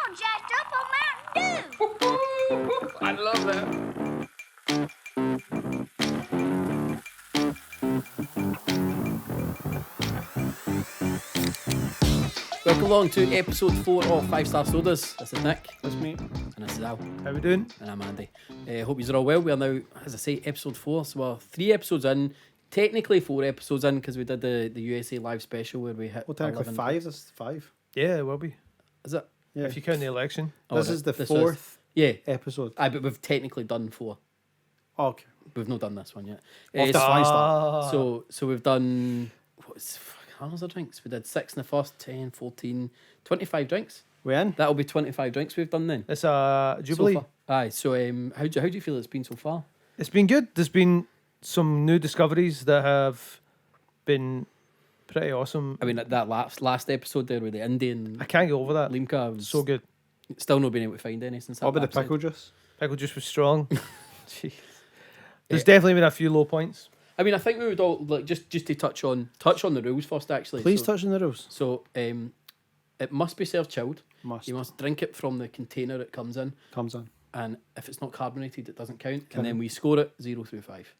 all jacked up on Mountain Dew. I love that. Welcome along to episode 4 of 5 Star Sodas. This is Nick. That's me. And this is Al. How we doing? And I'm Andy. Hope you're all well. We are now, as I say, episode 4. So we're 3 episodes in. Technically 4 episodes in because we did the USA live special where we hit. Well, technically 5. This is 5. Yeah, it will be. Is it? Yeah. If you count the election. This is the this 4th Yeah. episode. Aye, but we've technically done 4. Oh, okay. We've not done this one yet. Off the fly start. So we've done, how many drinks? We did 6 in the first, 10, 14, 25 drinks. We in? That'll be 25 drinks we've done then. It's a Jubilee. So far. Aye, so how do you feel it's been so far? It's been good. There's been some new discoveries that have been pretty awesome. I mean, that last episode there with the Indian I can't get over that. Limca was So good. still not been able to find any since that What about the episode. pickle juice? Pickle juice was strong. Jeez. There's definitely been a few low points. I mean, I think we would all like just to touch on the rules first. Actually, Please so, touch on the rules. So, it must be served chilled. Must. You must drink it from the container it comes in, Comes in. and if it's not carbonated, it doesn't count. Okay. And then we score it 0 through 5.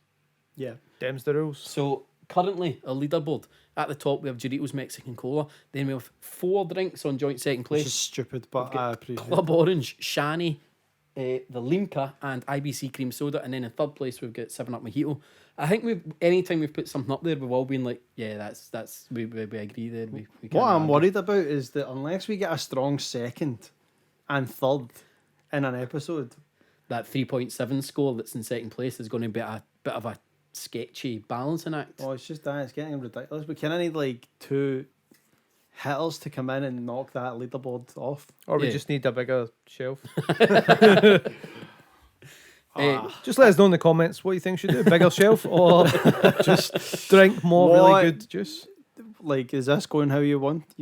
Yeah. Them's the rules. So currently, a leaderboard at the top we have Doritos Mexican Cola. Then we have 4 drinks on joint second Which is place. stupid, but I appreciate it. Club Orange, Shani, the Limca, and IBC Cream Soda. And then in third place we've got 7-Up Mojito. I think anytime we've put something up there, we've all been like, yeah, that's we agree there. We can't What I'm argue. worried about is that unless we get a strong second and third in an episode, That 3.7 score that's in second place is going to be a bit of a sketchy balancing act. oh, it's just that. It's getting ridiculous. We kind of need like 2 hitters to come in and knock that leaderboard off. Or we Yeah. just need a bigger shelf. Eh, Just let us know in the comments what you think should do. Bigger shelf or just drink more What? really good juice. Like, is this going how you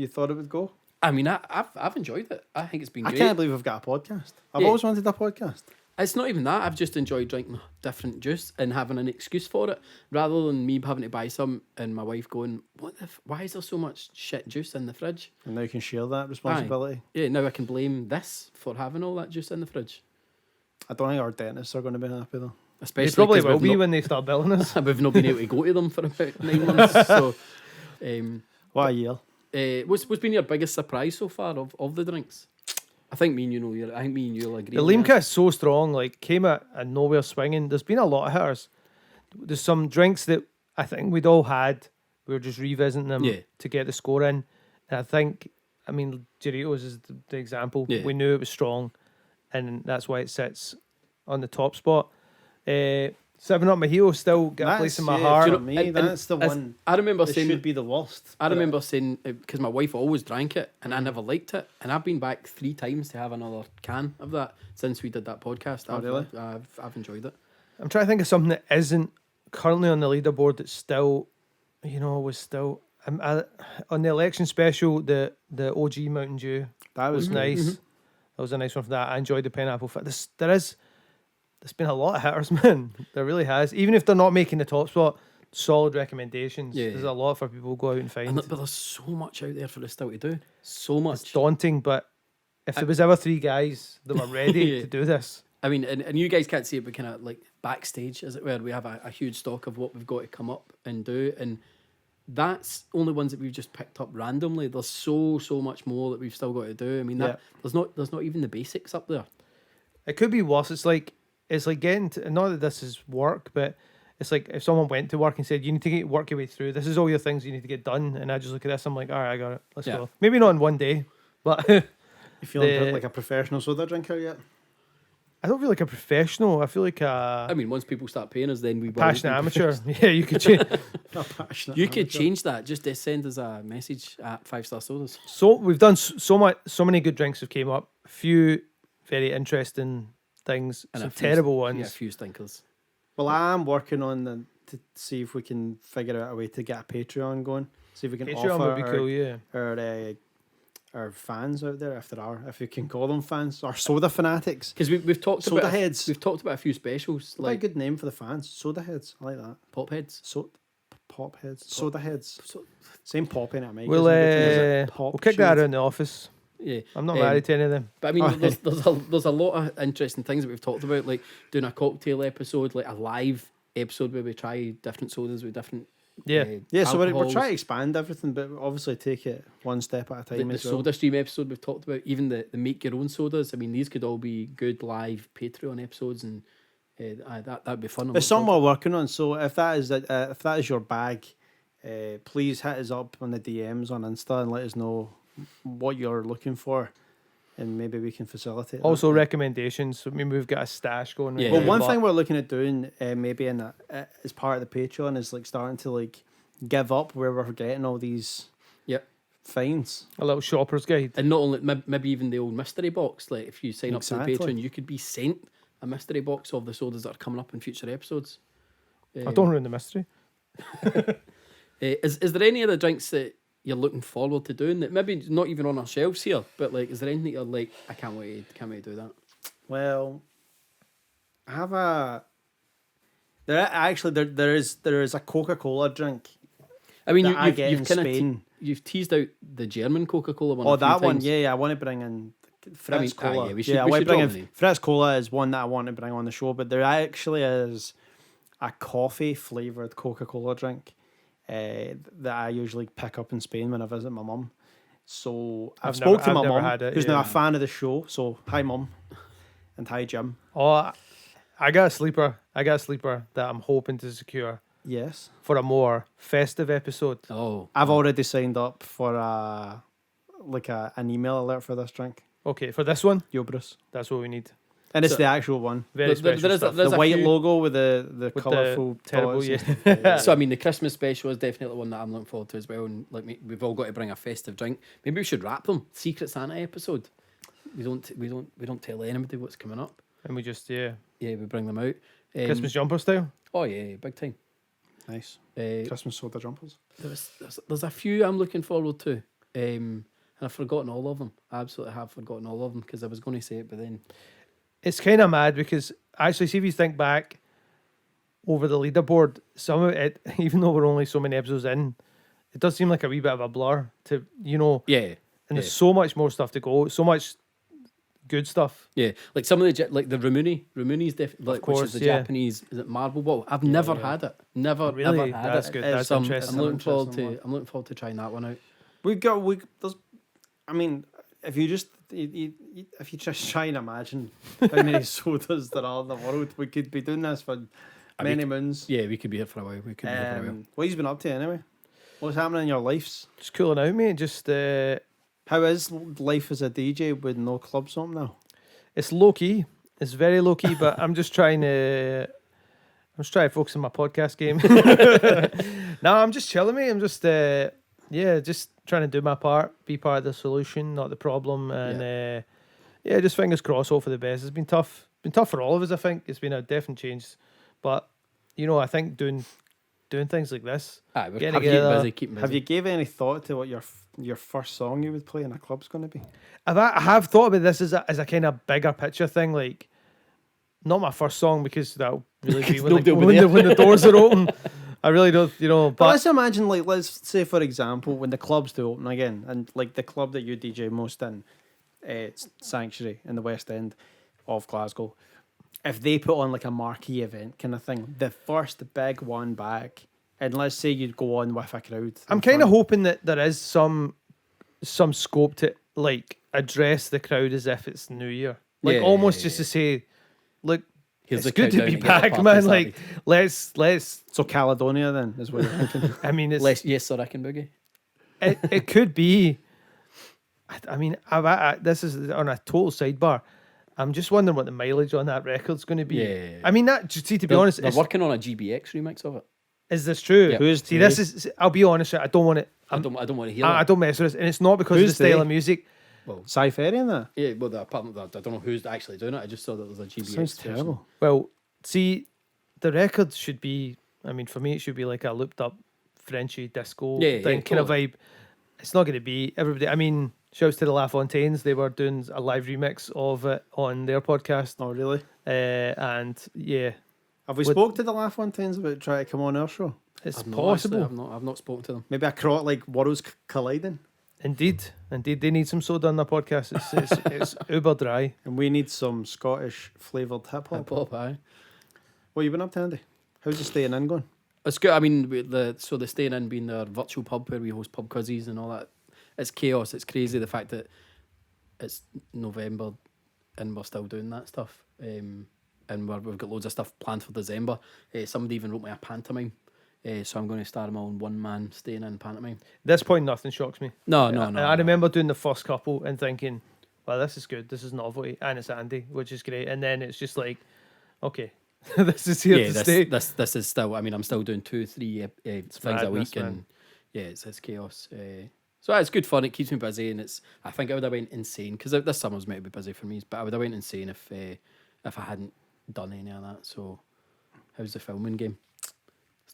thought it would go? I mean, I've enjoyed it. I think it's been I great. can't believe we've got a podcast. I've Yeah. always wanted a podcast. It's not even that. I've just enjoyed drinking different juice and having an excuse for it, rather than me having to buy some and my wife going, why is there so much shit juice in the fridge? And now you can share that responsibility. Yeah, now I can blame this for having all that juice in the fridge. I don't think our dentists are going to be happy though. Especially They probably 'cause will we've be not- when they start billing us. we've not been able to go to them for about 9 months. So, What a year. what's been your biggest surprise so far of the drinks? I think me and you know. I think me and you'll agree. The on Limca this. is so strong, like came at nowhere swinging. There's been a lot of hitters. There's some drinks that I think we'd all had. We were just revisiting them Yeah. to get the score in. And I mean, Doritos is the example. Yeah. We knew it was strong, and that's why it sits on the top spot. 7-Up Mojito still got a place in my heart. For Do you know, me, and that's the as- one I remember that saying. should be the worst. I remember saying, because my wife always drank it and I never liked it, and I've been back 3 times to have another can of that since we did that podcast. Oh, really? I've enjoyed it. I'm trying to think of something that isn't currently on the leaderboard that's still, was still on the election special. The OG Mountain Dew That was was nice. That was a nice one for that. I enjoyed the pineapple. There's been a lot of hitters, man. There really has. Even if they're not making the top spot, solid recommendations. Yeah. There's a lot for people to go out and find. But there's so much out there for us still to do. So much. It's daunting, but if there was ever 3 guys that were ready Yeah. to do this, I mean, and you guys can't see it, but kind of like backstage, as it were, we have a huge stock of what we've got to come up and do. And that's only ones that we've just picked up randomly. There's so much more that we've still got to do. I mean, there's not even the basics up there. it could be worse. It's like getting to, not that this is work, but it's like if someone went to work and said, you need to work your way through. This is all your things you need to get done. And I just look at this, I'm like, all right, I got it. Let's Yeah. go. Maybe not in one day, but You feeling The- like a professional soda drinker yet? I don't feel like a professional. I feel like I a mean, once people start paying us, then we will passionate be amateur. Yeah, you could change. A passionate You could amateur. change that. Just send us a message at 5 Star Sodas. So we've done so many good drinks have came up. A few very interesting things. And Some a few- terrible Yeah, a ones. few stinkers. Well, I'm working on to see if we can figure out a way to get a Patreon going. See if we can Patreon offer would be cool, yeah. our fans out there, if you can call them fans, our soda fanatics. Because we've talked Soda about heads. We've talked about a few specials Like a like good name for the fans, soda heads. I like that. pop heads. Pop heads, soda heads. So, Same pop in it, mate. We'll kick that around the office. Yeah, I'm not married to any of them. But I mean, there's a lot of interesting things that we've talked about, like doing a cocktail episode, like a live episode where we try different sodas with different. Yeah. So we're alcohols. trying to expand everything, but obviously take it one step at a time The as well. soda stream episode we've talked about, even the make your own sodas. I mean, these could all be good live Patreon episodes, and that'd be fun. It's something we're working on. So if that is your bag, please hit us up on the DMs on Insta and let us know what you're looking for, and maybe we can facilitate. Also, that. recommendations. I mean, we've got a stash going. Yeah. right Well, now, one but thing we're looking at doing, maybe as part of the Patreon, is like starting to like give up where we're getting all these Yep. fines. a little shopper's guide. And not only maybe even the old mystery box. Like if you sign up to Exactly. the Patreon, you could be sent a mystery box of the sodas that are coming up in future episodes. I don't ruin the mystery. Is there any other drinks that you're looking forward to doing that maybe not even on our shelves here, but like is there anything that you're like, I can't wait to do that? Well, I have there is a Coca-Cola drink. I mean, That I get in you've kind of Spain. you've teased out the German Coca-Cola one. Oh, a few that one, times. yeah. I want to bring in Fritz Cola. yeah, we should I want to drop bring the name. in Fritz Cola is one that I want to bring on the show, but there actually is a coffee flavored Coca-Cola drink that I usually pick up in Spain when I visit my mum. So I've spoke to I've my never mum, had it, who's yeah. now a fan of the show. So hi, mum, and hi, Jim. Oh, I got a sleeper. That I'm hoping to secure Yes, for a more festive episode. Oh, I've already signed up for an email alert for this drink. Okay, for this one, Yo, Bruce. that's what we need. And it's So- the actual one. Very There- special there is a- stuff. there's The white few- logo with the With the colourful terrible, dots yeah. and stuff. So I mean, the Christmas special is definitely one that I'm looking forward to as well. And like we've all got to bring a festive drink. Maybe we should wrap them. Secret Santa episode. We don't tell anybody what's coming up. And we just, Yeah, we bring them out. Christmas jumper style. Oh yeah, big time. Nice. Uh, Christmas soda jumpers. there's a few I'm looking forward to. And I've forgotten all of them. I absolutely have forgotten all of them because I was going to say it, but then It's kind of mad because actually, see if you think back over the leaderboard, some of it, even though we're only so many episodes in, it does seem like a wee bit of a blur to, yeah, and there's so much more stuff to go, so much good stuff. yeah. Like some of the like the Ramuni's definitely, like, which course, is the yeah. Japanese. Is it marble ball? I've never had it. Never Really? ever had That's it. good. It's That's some- interesting. I'm looking forward interesting to. one. I'm looking forward to trying that one out. There's, I mean, if you just try and imagine how many sodas there are in the world, we could be doing this for many moons. Yeah, we could be here for a while. We could be here for a while. What have you been up to anyway? What's happening in your lives? Just cooling out, mate. Just How is life as a DJ with no clubs on now? it's low key. It's very low key, but I'm just trying to focus on my podcast game. No, I'm just chilling, mate. I'm just just trying to do my part, be part of the solution, not the problem, and just fingers crossed, hope for the best. It's been tough. Been tough for all of us. I think it's been a definite change, but I think doing things like this. Aye, we're Getting keeping together. busy. Keeping busy. Have you gave any thought to what your first song you would play in a club's going to be? I have thought about this as a kind of bigger picture thing, like not my first song because that'll really be when, nobody will be when the doors are open. I really don't, But but let's imagine, like, let's say for example, when the clubs do open again, and like the club that you DJ most in, it's Sanctuary in the West End of Glasgow. If they put on like a marquee event kind of thing, the first big one back, and let's say you'd go on with a crowd. I'm kind of hoping that there is some scope to like address the crowd as if it's New Year, like Yeah, almost yeah, just yeah. to say, look, Here's it's the good to countdown be to get the back, party man. started. Like let's. So Caledonia then is what you're thinking. I mean, it's Yes, sir, I can boogie. it could be. I mean, this is on a total sidebar. I'm just wondering what the mileage on that record's going to be. Yeah. I mean, see, to be honest, they're is working on a GBX remix of it. this true? Yeah. Who's See, they? this is. I'll be honest. I don't want it. I don't want to hear I that. don't mess with this, and it's not because Who's of the style they? of music. Cypherian that? Yeah, well, apart from that, I don't know who's actually doing it. I just saw that there's a GBX. Sounds version. terrible. Well, see, the record should be. I mean, for me, it should be like a looped up Frenchy disco Yeah, thing, yeah, kind of totally. vibe. It's not going to be everybody. I mean, shouts to the La Fontaines. They were doing a live remix of it on their podcast, Oh, really? and yeah, Have we With- spoke to the La Fontaines about trying to come on our show? it's I've not possible. actually- I've not spoke to them. Maybe a like worlds colliding. Indeed, they need some soda on their podcast. It's uber dry. And we need some Scottish flavoured hip hop. Hip-hop, aye. What you been up to, Andy? How's the staying in going? It's good. I mean, the staying in being our virtual pub where we host pub quizzes and all that. It's chaos. It's crazy the fact that it's November and we're still doing that stuff. And we've got loads of stuff planned for December. Somebody even wrote me a pantomime. So I'm going to start my own one-man staying in pantomime. At this point, nothing shocks me. No. I remember doing the first couple and thinking, well, this is good. This is novelty. And it's Andy, which is great. And then it's just like, okay, this is here to stay. This is still, I mean, I'm still doing 2-3 things a week. Man. And yeah, it's chaos. So it's good fun. It keeps me busy. And I think I would have went insane because this summer's meant to be busy for me. But I would have went insane if I hadn't done any of that. So how's the filming game?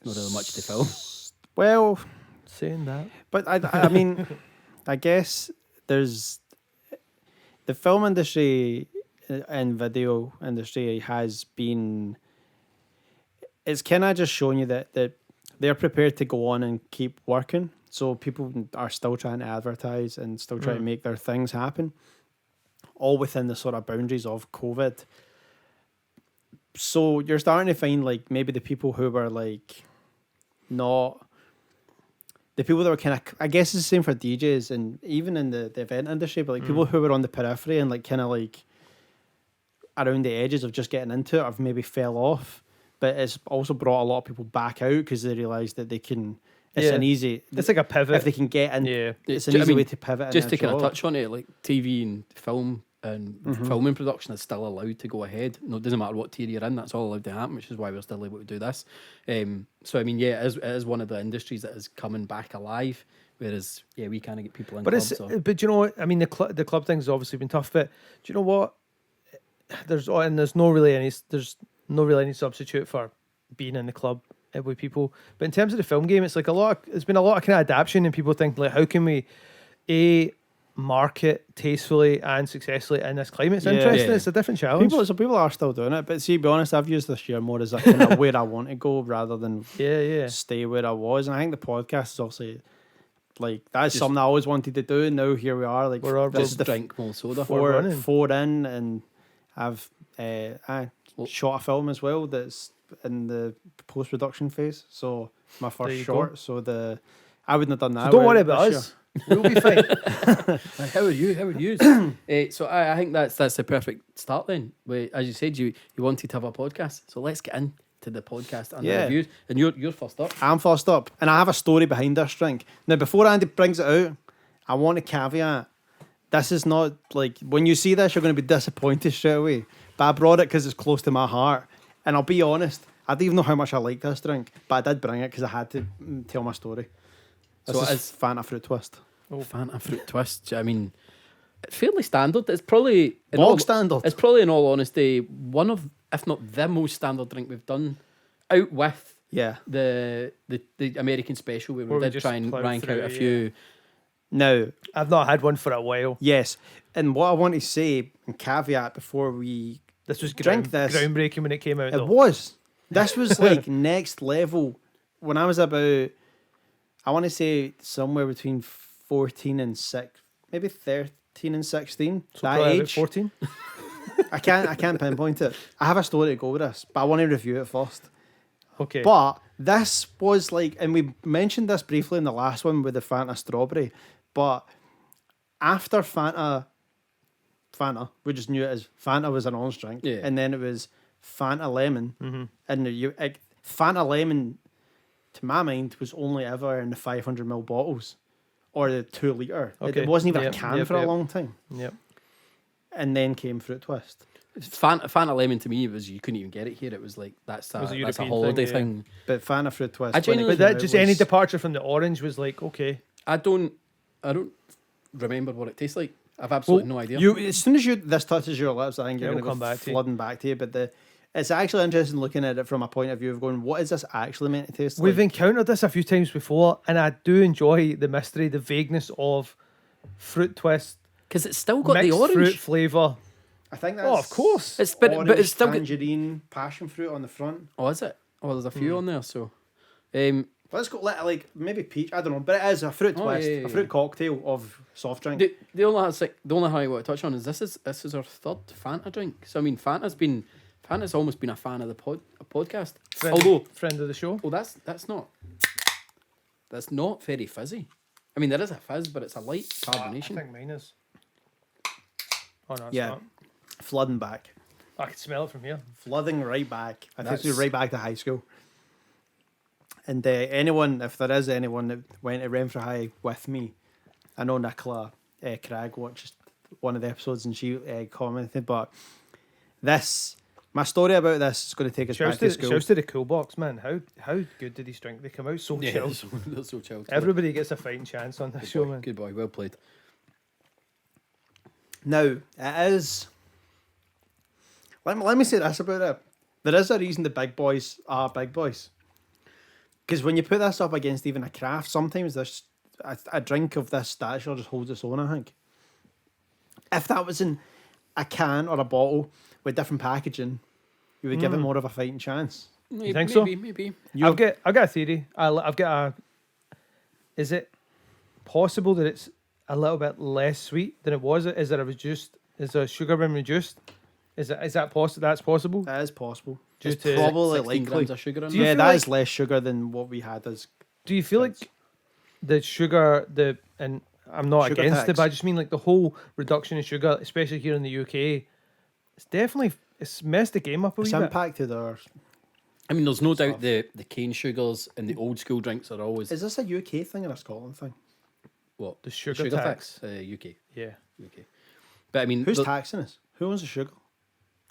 Not really much to film. Well, saying that, but I mean, I guess there's the film industry and video industry has been. It's kind of just showing you that they're prepared to go on and keep working. So people are still trying to advertise and still trying to make their things happen, all within the sort of boundaries of COVID. So you're starting to find like maybe the people who were like not the people that were kind of, I guess it's the same for DJs and even in the event industry, but like people who were on the periphery and like kind of like around the edges of just getting into it have maybe fell off. But it's also brought a lot of people back out because they realise that they can. It's an easy. It's like a pivot if they can get in. Yeah, it's an easy way to pivot. Just to kind of touch on it, like TV and film and filming production is still allowed to go ahead. No, it doesn't matter what tier you're in. That's all allowed to happen, which is why we're still able to do this. So I mean, yeah, it is one of the industries that is coming back alive. Whereas, yeah, we can't get people in. But clubs, but you know what? I mean, the club thing's obviously been tough. But do you know what? There's no really any substitute for being in the club with people. But in terms of the film game, it's like it's been a lot of kind of adaptation, and people think like, how can we market tastefully and successfully in this climate? It's interesting. Yeah. It's a different challenge. People are still doing it, but see, to be honest, I've used this year more as a kind of where I want to go rather than stay where I was. And I think the podcast is obviously like that's something I always wanted to do. And now here we are. Like this is the drink more soda. Four in, and I've shot a film as well that's in the post production phase. So my first short. So I wouldn't have done that. So don't worry about us. We'll be fine. How are you? So I think that's the perfect start then. As you said, you wanted to have a podcast. So let's get into the podcast and the reviews. And you're first up. I'm first up. And I have a story behind this drink. Now, before Andy brings it out, I want to caveat. This is not like, when you see this, you're going to be disappointed straight away. But I brought it because it's close to my heart. And I'll be honest, I don't even know how much I like this drink. But I did bring it because I had to tell my story. This is Fanta Fruit Twist. Oh, Fanta Fruit Twist. I mean, fairly standard. It's probably standard. It's probably, in all honesty, one of, if not the most standard drink we've done. Out with the American special where we did try and rank out a few. Now, I've not had one for a while. Yes, and what I want to say and caveat before we this was drink this, groundbreaking when it came out. It was. This was like next level. When I was about, I want to say somewhere between 14 and 6, maybe 13 and 16. So that age. 14. I can't pinpoint it. I have a story to go with this, but I want to review it first. Okay. But this was like, and we mentioned this briefly in the last one with the Fanta strawberry, but after Fanta, we just knew it as Fanta was an orange drink, and then it was Fanta lemon, and Fanta lemon, to my mind, was only ever in the 500ml bottles or the 2 litre. Okay. It wasn't even a can for a long time. Yep. And then came Fruit Twist. Fanta lemon to me was, you couldn't even get it here. It was like that's a holiday thing. But Fanta Fruit Twist. But that just any departure from the orange was like, okay. I don't remember what it tastes like. I've absolutely no idea. As soon as this touches your lips, I think you're going to go flooding back to you. But it's actually interesting looking at it from a point of view of going, what is this actually meant to taste like? We've encountered this a few times before, and I do enjoy the mystery, the vagueness of Fruit Twist. Because it's still got the orange fruit flavour. I think that's... Oh, of course. It's but it's still tangerine, passion fruit on the front. Oh, is it? Oh, there's a few on there. So, Let's go like maybe peach. I don't know, but it is a fruit twist, yeah, a fruit cocktail of soft drink. The only thing I want to touch on is this is our third Fanta drink. So I mean, Fanta's almost been a fan of the podcast. Friend of the show. Oh, that's not very fizzy. I mean, there is a fizz, but it's a light carbonation. I think mine is. Oh no, it's Yeah. not. Flooding back, I can smell it from here. flooding right back. I think That's- it's right back to high school. And anyone, if there is anyone that went to Renfrew High with me, I know Nicola Craig watched one of the episodes and she commented, but my story about this is going to take us back to school. Shouts to the cool box, man. How good did these drink? They come out so chilled. They're so chilled. Everybody gets a fighting chance on this show, man. Good boy, well played. Now, it is... Let me say this about it. There is a reason the big boys are big boys. Because when you put this up against even a craft, sometimes there's a drink of this stature just holds its own, I think. If that was in a can or a bottle with different packaging, you would give it more of a fighting chance. Maybe, think so? Maybe. I've got a theory. I've got a. Is it possible that it's a little bit less sweet than it was? Is the sugar been reduced? Is that possible? That's possible. That is possible. Due It's to probably 16 likely. grams of sugar in Do you there. Yeah, feel that is like- less sugar than what we had as... Do you feel like the sugar, and I'm not Sugar against it, tax. but I just mean like the whole reduction in sugar, especially here in the UK, it's messed the game up a wee It's bit. impacted our... I mean, there's no doubt Stuff. the cane sugars and the old school drinks are always Is this a UK thing or a Scotland thing? what The sugar tax. UK. Yeah, But I mean, Who's taxing us? Who owns the sugar?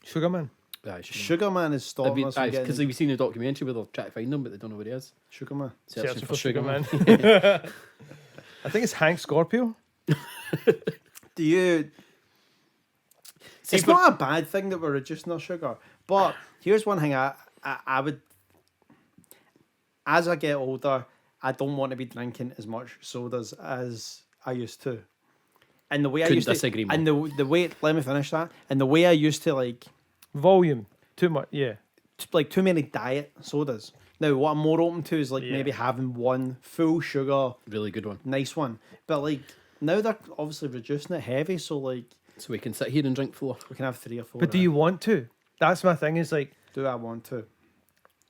sugar man. Sugar Man is stopping us from because getting... we've seen the documentary where they're trying to find him, but they don't know where he is. Sugar Man. Searching for sugar sugar man. I think it's Hank Scorpio. Do you... See, it's but- not a bad thing that we're reducing our sugar, but here's one thing I would... As I get older, I don't want to be drinking as much sodas as I used to. And the way I Couldn't used to... disagree more. And the way... Let me finish that. And the way I used to, like... Volume. Too much. Yeah. Like, too many diet sodas. Now, what I'm more open to is, like, Yeah. maybe having one full sugar, Really good one. nice one. But, like, now they're obviously reducing it heavy, so, like, So we can sit here and drink 4. we can have 3 or 4. But do you want to? That's my thing. Is like, Do I want to?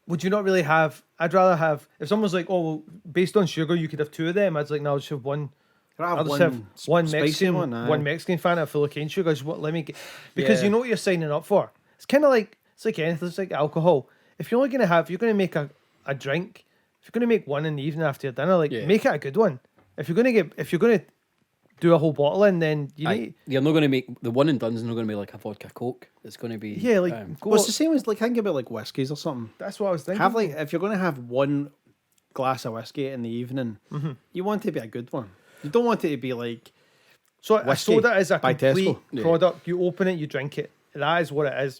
would you not really have? I'd rather have. If someone's like, oh, well, based on sugar, you could have 2 of them. I'd like, no, I'll just have one. Can I have I'll just one, have one spicy Mexican, one? Aye. one Mexican Fanta full of cane sugar. Just let me get, because Yeah. you know what you're signing up for. It's kind of like anything. It's like alcohol. If you're only you're gonna make a drink. If you're gonna make one in the evening after your dinner, like Yeah. make it a good one. If you're gonna do a whole bottle in, then you need. You're not going to make the one and done's not going to be like a vodka coke. It's going to be Yeah, like go. Well, it's the same as, like, think about, like, whiskies or something. That's what I was thinking. Have, like, if you're going to have one glass of whiskey in the evening, Mm-hmm. you want it to be a good one. You don't want it to be, like... So a whiskey soda is a by complete Tesco. Yeah. product. You open it, you drink it. That is what it is.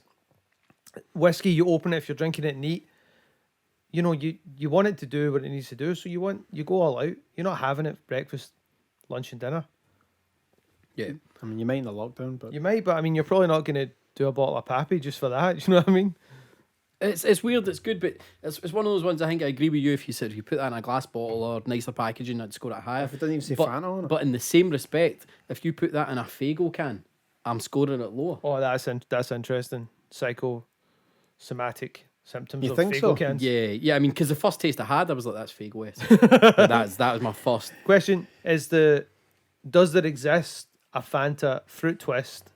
Whiskey, you open it if you're drinking it neat. You know, you want it to do what it needs to do, so you go all out. You're not having it breakfast, lunch, and dinner. yeah. I mean, you might in the lockdown, but... You might, but I mean, you're probably not going to do a bottle of Pappy just for that. You know what I mean? It's weird. It's good, but it's one of those ones. I think I agree with you. If you said you put that in a glass bottle or nicer packaging, I'd score it higher. If it didn't even say but, Fanta on it. But in the same respect, if you put that in a Faygo can, I'm scoring it lower. Oh, that's interesting. Psychosomatic symptoms You of think Faygo so? cans. Yeah. I mean, because the first taste I had, I was like, "That's Faygo S." But that was my first. Question is does there exist a Fanta Fruit Twist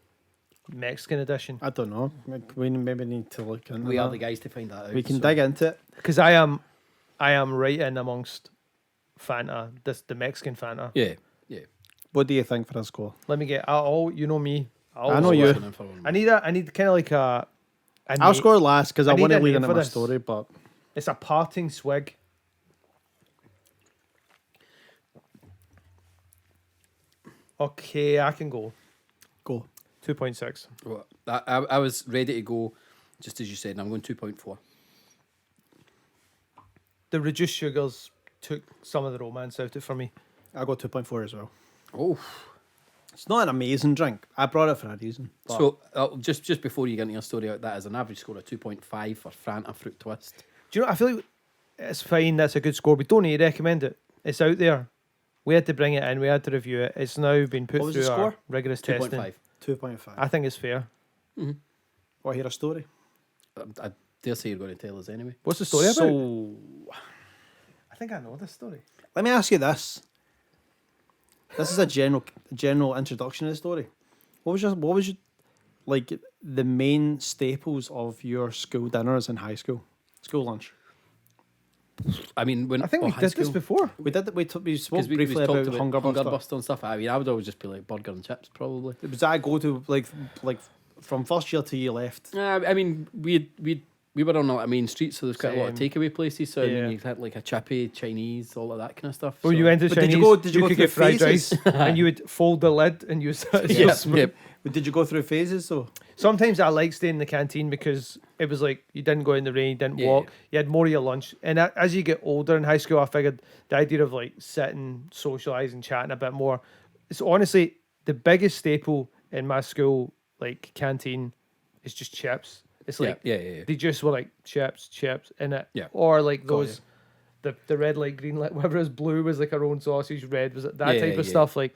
Mexican edition? I don't know. Like, we maybe need to look into We are that. the guys to find that out. We can so- dig into it. Because I am right in amongst Fanta, the Mexican Fanta. Yeah. What do you think for a score? Let me get. You know me. I know you. I need kind of like a. I'll score last because I I need want to a lead name into for my this. story, but It's a parting swig. Okay, I can go. go. 2.6. Well, I was ready to go, just as you said, and I'm going 2.4. The reduced sugars took some of the romance out of it for me. I'll go 2.4 as well. Oh, It's not an amazing drink. I brought it for a reason. but- so just before you get into your story out, that is an average score of 2.5 for Fanta Fruit Twist. Do you know? I feel like it's fine. That's a good score. We don't need to recommend it. It's out there. We had to bring it in. We had to review it. It's now been put What was the through our score? rigorous 2.5. testing. 2.5. I think it's fair. Want to hear a story? I dare say you're going to tell us anyway. What's the story about? So, I think I know this story. let me ask you this. This is a general introduction to the story. What was your like the main staples of your school dinners in high school? School lunch. I mean, when I think oh, we high did school, this before. We did. We spoke 'cause we briefly talked about Hunger Buster. Buster and stuff. I mean, I would always just be like burger and chips, probably. Was that a go to like from first year till you left? I mean, we were on a main street, so there's quite a lot of Same. takeaway places. So I Yeah. mean, you had like a chippy, Chinese, all of that kind of stuff. Well, so. you went to But Chinese. did you go- did you go could through get fried phases? rice, and you would fold the lid and use that. as Yep, your spoon. yep. Did you go through phases though? Sometimes I like staying in the canteen because it was like you didn't go in the rain, you didn't Yeah. walk, you had more of your lunch. And as you get older in high school, I figured the idea of like sitting, socialising, chatting a bit more. It's honestly the biggest staple in my school like canteen is just chips. It's like yeah. they just were like chips in it. Yeah. Or like Got those the red light, green light, whatever is blue was like our own sausage, red was it that Yeah, type of yeah. stuff. Like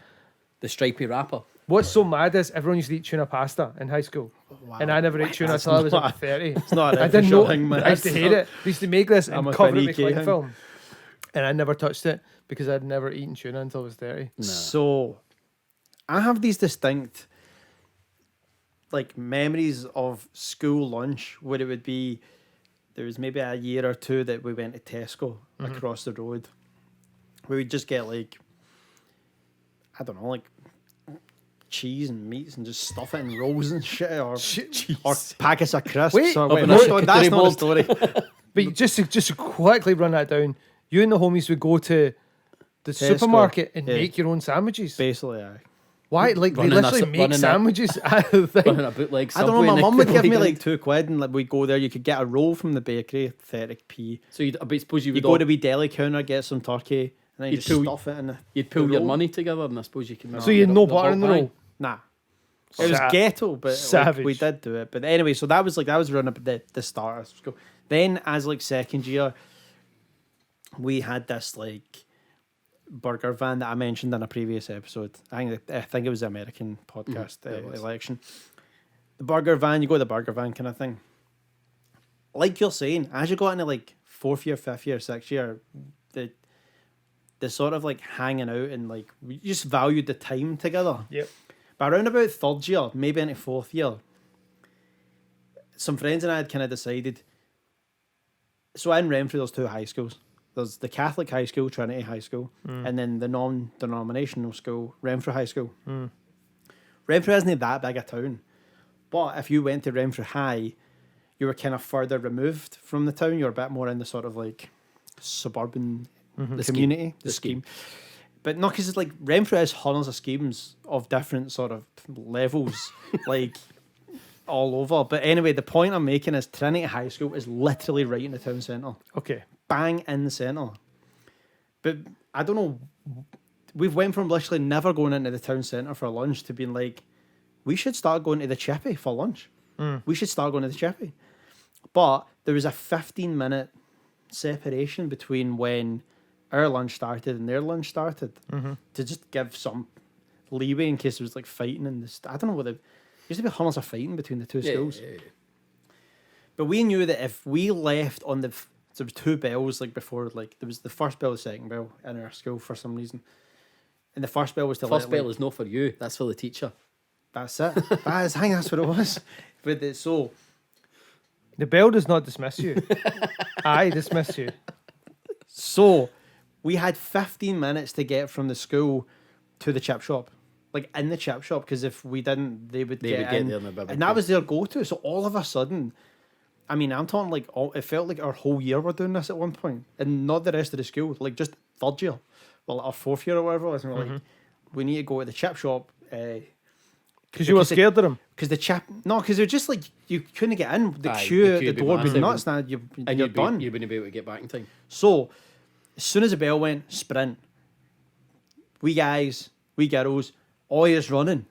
The stripy wrapper. what's so mad is everyone used to eat tuna pasta in high school. Wow. And I never ate tuna That's until I was not- like 30. It's not an I didn't know. thing, man. I used to hate it. They used to make this I'm and a cover it Benny with K cling thing. film. And I never touched it because I'd never eaten tuna until I was 30. No. So, I have these distinct, like, memories of school lunch where it would be, there was maybe a year or two that we went to Tesco across the road. We would just get, like, I don't know, like, cheese and meats and just stuff it in rolls and shit, or packets of crisps. Wait, or, up in no, a no, that's not a story. But just to quickly run that down, you and the homies would go to the Tesco, supermarket and yeah. make your own sandwiches. Basically, aye. Why? Like, they Running a literally su- make running a- sandwiches out of the Running thing. a bootleg I don't know, Subway my in the mum would give me playground. like £2 and like, we'd go there, you could get a roll from the bakery, 30p. So I suppose you You would go all, to wee deli counter, get some turkey, and then you You'd just pull- stuff it in the... you'd pull the your roll. money together, and I suppose you can. So you had no butter in the roll? Nah. It was Sa- ghetto, but like, savage. we did do it. But anyway, so that was around the start of school. Then as like second year, we had this like burger van that I mentioned in a previous episode. I think it was the American podcast it was. election. The burger van, you go to the burger van kind of thing. Like you're saying, as you got into like 4th year, 5th year, 6th year, the sort of like hanging out and like we just valued the time together. Yep. But around about 3rd year, maybe into 4th year, some friends and I had kind of decided. So in Renfrew, there's 2 high schools. There's the Catholic high school, Trinity High School, and then the non-denominational school, Renfrew High School. Renfrew isn't that big a town, but if you went to Renfrew High, you were kind of further removed from the town. You're a bit more in the sort of like suburban community, The scheme. But no, because it's like Renfrew has hundreds of schemes of different sort of levels, like all over. But anyway, the point I'm making is Trinity High School is literally right in the town centre, Okay. bang in the centre. But I don't know, we've went from literally never going into the town centre for lunch to being like, we should start going to the Chippy for lunch. We should start going to the Chippy. But there was a 15-minute separation between when our lunch started and their lunch started to just give some leeway in case there was like fighting in this. I don't know whether there used to be hundreds of fighting between the two schools. But we knew that if we left on the there was 2 bells like before, like there was the first bell, the second bell in our school for some reason, and the first bell was to First let, bell like, is not for you. That's for the teacher. that's it. I think that's what it was. But so The bell does not dismiss you. I dismiss you. So, we had 15 minutes to get from the school to the chip shop. Like, in the chip shop, because if we didn't, they would get in. there in the And that was their go-to. So, all of a sudden, I mean, I'm talking like, it felt like our whole year were doing this at one point. And not the rest of the school. Like, just 3rd year. Well, our 4th year or whatever it was. And we're like, we need to go to the chip shop. Because you were scared of them. Because the chip... No, because they're just like, you couldn't get in. The Aye, queue the at queue the would be door would be massive. nuts. Now And you're done. You wouldn't be able to get back in time. So, as soon as the bell went, sprint. We guys, we girls, always running.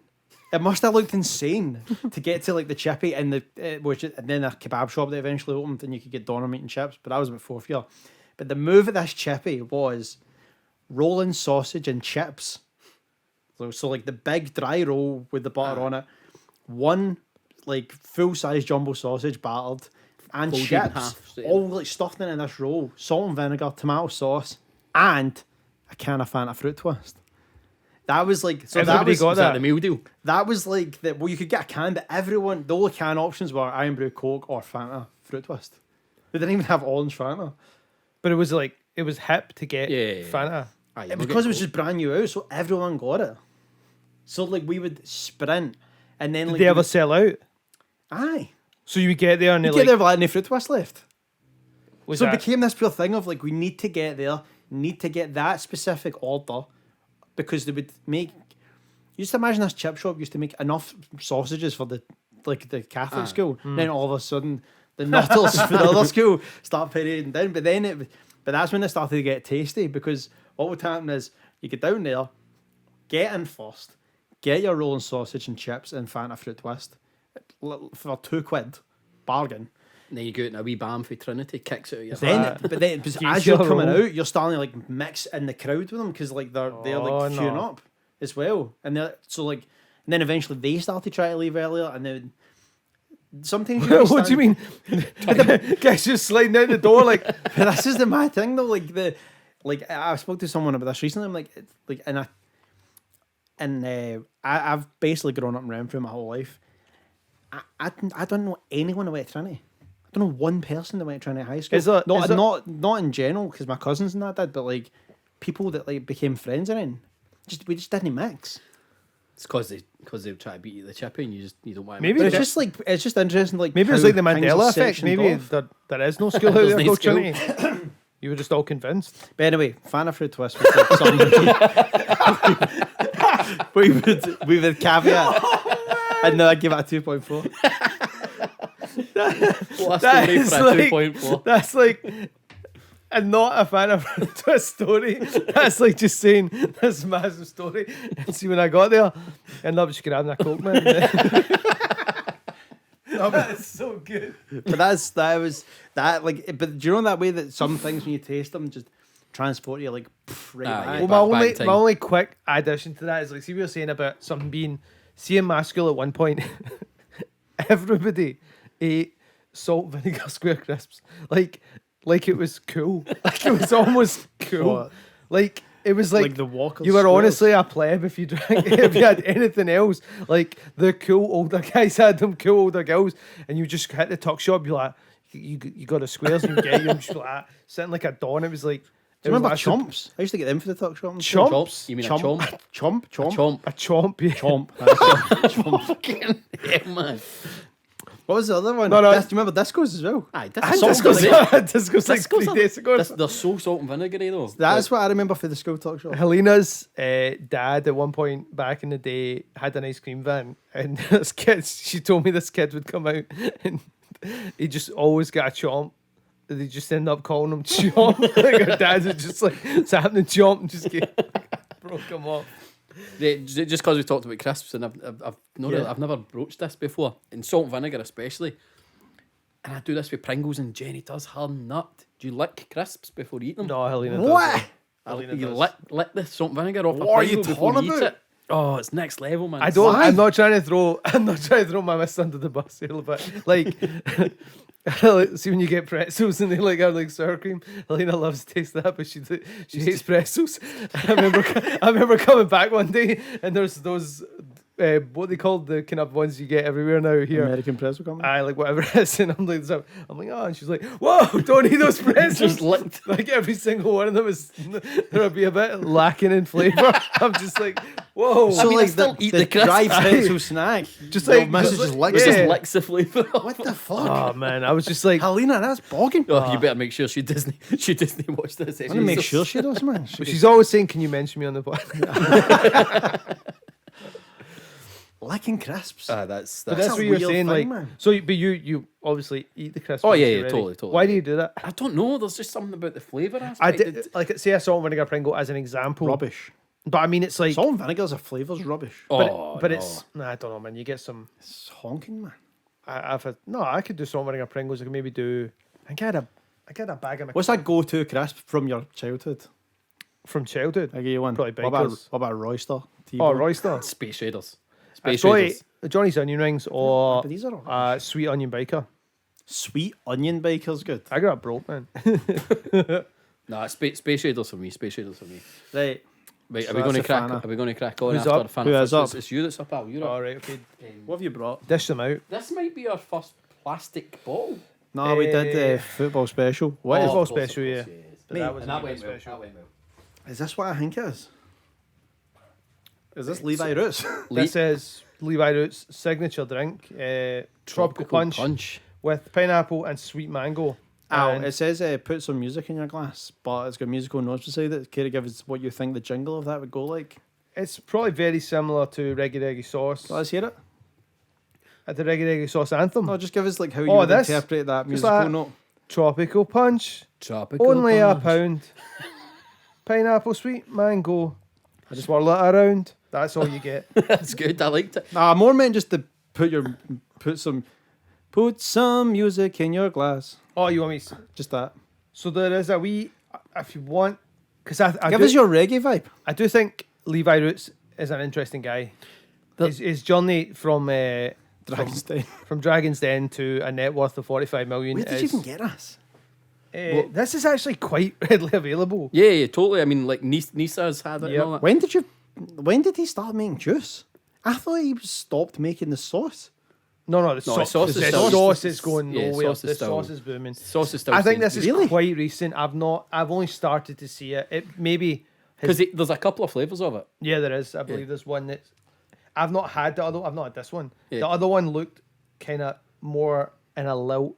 It must have looked insane to get to like the Chippy and and then a kebab shop that eventually opened and you could get doner meat and chips. But that was about 4th year. But the move of this chippy was rolling sausage and chips. So like the big dry roll with the butter on it, one like full size jumbo sausage battered, and Folded in chips half, so- all like stuffed in this roll, salt and vinegar, tomato sauce, and a can of Fanta Fruit Twist. That was like so. Everybody got Was that that. the meal deal? That was like the well, you could get a can, but everyone the only can options were Iron Brew Coke or Fanta Fruit Twist. They didn't even have orange Fanta. But it was like it was hip to get Yeah. Fanta. Aye, It we'll because get it was just brand new out, so everyone got it. So like we would sprint, and then Did like they we ever would- sell out? aye, So you would get there and you they're get like, there with any Fruit Twist left. was So it that, became this pure thing of like we need to get there, need to get that specific order, because they would make. You just imagine this chip shop used to make enough sausages for the Catholic school. Then all of a sudden the nutters for the other school start parading down. But that's when it started to get tasty, because what would happen is you get down there, get in first, get your rolling sausage and chips and Fanta Fruit Twist for £2, bargain. And then you go out in a wee bam for Trinity, kicks it out of your Then, hand. but then because Get as you're your coming roll. out, you're starting to like mix in the crowd with them, because like they're like Oh, queuing no. up as well, and they're so like, and then eventually they start to try to leave earlier, and then sometimes you what do you mean? Guys just sliding out the door like, But this is the mad thing though. I spoke to someone about this recently. I'm like, it's like, I've basically grown up in Renfrew my whole life. I don't know anyone that went to Trinity. I don't know one person that went to Trinity High School. Is there- not is there- not in general, because my cousins and that did, but like people that like became friends in. We just didn't mix. It's because they try to beat you at the chippy and you don't want to. Maybe But it's it's just interesting. Like maybe it's how like the things Mandela are effect. sectioned Maybe off. there is no school out There's there no called school. Trinity. You were just all convinced. But anyway, Fanta Fruit Twist was like something we would caveat, and then I give it a 2.4. What a That story is for a like- 2.4. That's like, and not a fan of a story. That's like just saying this massive story. And see, when I got there, I love you grabbing a Coke, man. That's so good. But But do you know that way that some things when you taste them just transport you like right Ah, back? yeah. Well, Back in time. my only quick addition to that is like, see, we were saying about something being, see, in my school at one point, everybody ate salt vinegar square crisps, like it was cool, like it was almost cool, What? like it was like Like the Walker's you were squares? honestly a pleb if you drank, if you had anything else. Like the cool older guys had them cool older girls, and you just hit the tuck shop, you're like, you got the squares and you get them, just like sitting like a don. It was like, Do you it was remember like chomps? I used to get them for the tuck shop. Chomp? Chomps? You mean a chomp? Chomp? A chomp. a chomp, yeah. Chomp. Fucking hell, man. What was the other one? No. Do you remember Discos as well? Aye, And salt Disco's, and vinegar. Disco's like Disco's 3 days ago. They're so salt and vinegary though. That's what I remember for the school tuck shop. Helena's dad at one point back in the day had an ice cream van, and this kid, she told me this kid would come out and he just always got a chomp. They just end up calling him chomp. Like her dad would just like, it's happening chomp, and just broke him off. Just because we talked about crisps, and I've never broached this before, and salt and vinegar especially. And I do this with Pringles, and Jenny does her nut. Do you lick crisps before you eat them? No, Helena does. What? Helena You does. lick the salt and vinegar off a What are you Pringle before talking you eat about? it. Oh, it's next level, man. I don't. Why? I'm not trying to throw my miss under the bus here, but like, see when you get pretzels and they like have like sour cream. Helena loves to taste that, but she hates pretzels. I remember coming back one day and there's those what they call the kind of ones you get everywhere now here. American Pretzel Company. I like whatever it is, and I'm like, oh, and she's like, whoa, don't eat those pretzels. Just licked. Like every single one of them is, there'll be a bit lacking in flavour. I'm just like, whoa. So mean, I like still eat the crisp. dry pretzel snack. Just your like- missus just just like- licks It it. Yeah. just licks the flavour. What the fuck? Oh man, I was just like, Helena, that's bogging. Oh, you better make sure she Disney watch this. I'm gonna make sure she does, man. but she's always saying, "Can you mention me on the podcast?" licking crisps. That's But That's that's a what you're weird saying, thing, like, man. so. But you obviously eat the crisps. Oh, once yeah, you're yeah, ready. totally. Why do you do that? I don't know. There's just something about the flavour aspect. I did like say a salt and vinegar Pringle as an example. Rubbish. But I mean, it's like, Salt and vinegar's a flavour's rubbish. Oh, but no. it's nah, I don't know, man. You get some. It's honking, man. I've had I could do salt and vinegar Pringles. I could maybe do. I think I had a I get a bag of What's that go-to crisp from your childhood? from childhood. I give you one. Probably What about Royster? T-bone? Oh, Royster. Space Raiders. It's Space probably Raiders. Johnny's onion rings or But these are all sweet onion biker. sweet onion baker's good. I got broke, man. Nah, Space Raiders for me. Space Raiders for me. Right. Right, So are we going to that's a crack? Fanta. Are we going to crack on Who's after up? the Fanta Who is Fruit up? Twist? It's you that's up, Al. You're up. All right, okay. What have you brought? Dish them out. This might be our first plastic bottle. No, we did the football special. What is Football of course, special, of yeah. course, yes. But Mate, that was And that went well. special. That went well. Is this what I think it is? Is this Levi Roots? This is Levi Roots signature drink, tropical punch with pineapple and sweet mango. Ow, And it says put some music in your glass, but it's got musical notes beside it. Care to give us what you think the jingle of that would go like? it's probably very similar to Reggae Reggae Sauce. Let's hear it. At the Reggae Reggae Sauce anthem. No, just give us like how you Oh, would this? interpret that Just musical like- note. Tropical punch, Tropical only punch. a pound. Pineapple, sweet mango. I just swirl it around. That's all you get. That's good. I liked it. Nah, more meant just to put some music in your glass. Oh, you want me? Just that. So there is a wee, if you want, because I Give do, us your reggae vibe. I do think Levi Roots is an interesting guy. His journey from Dragon's Den. from Dragon's Den to a net worth of 45 million. Where did you even get us? This is actually quite readily available. Yeah, totally. I mean, like Nisa's had it Yep. and all that. When did he start making juice? I thought he stopped making the sauce. No, the the sauce, sauce is the still- sauce is going yeah, nowhere. sauce is The still- sauce is booming. Sauce is still. I think this is Really? quite recent. I've only started to see it. It maybe because there's a couple of flavors of it. yeah, there is. I believe there's one that's. I've not had the other. I've not had this one. Yeah. The other one looked kind of more in a lilt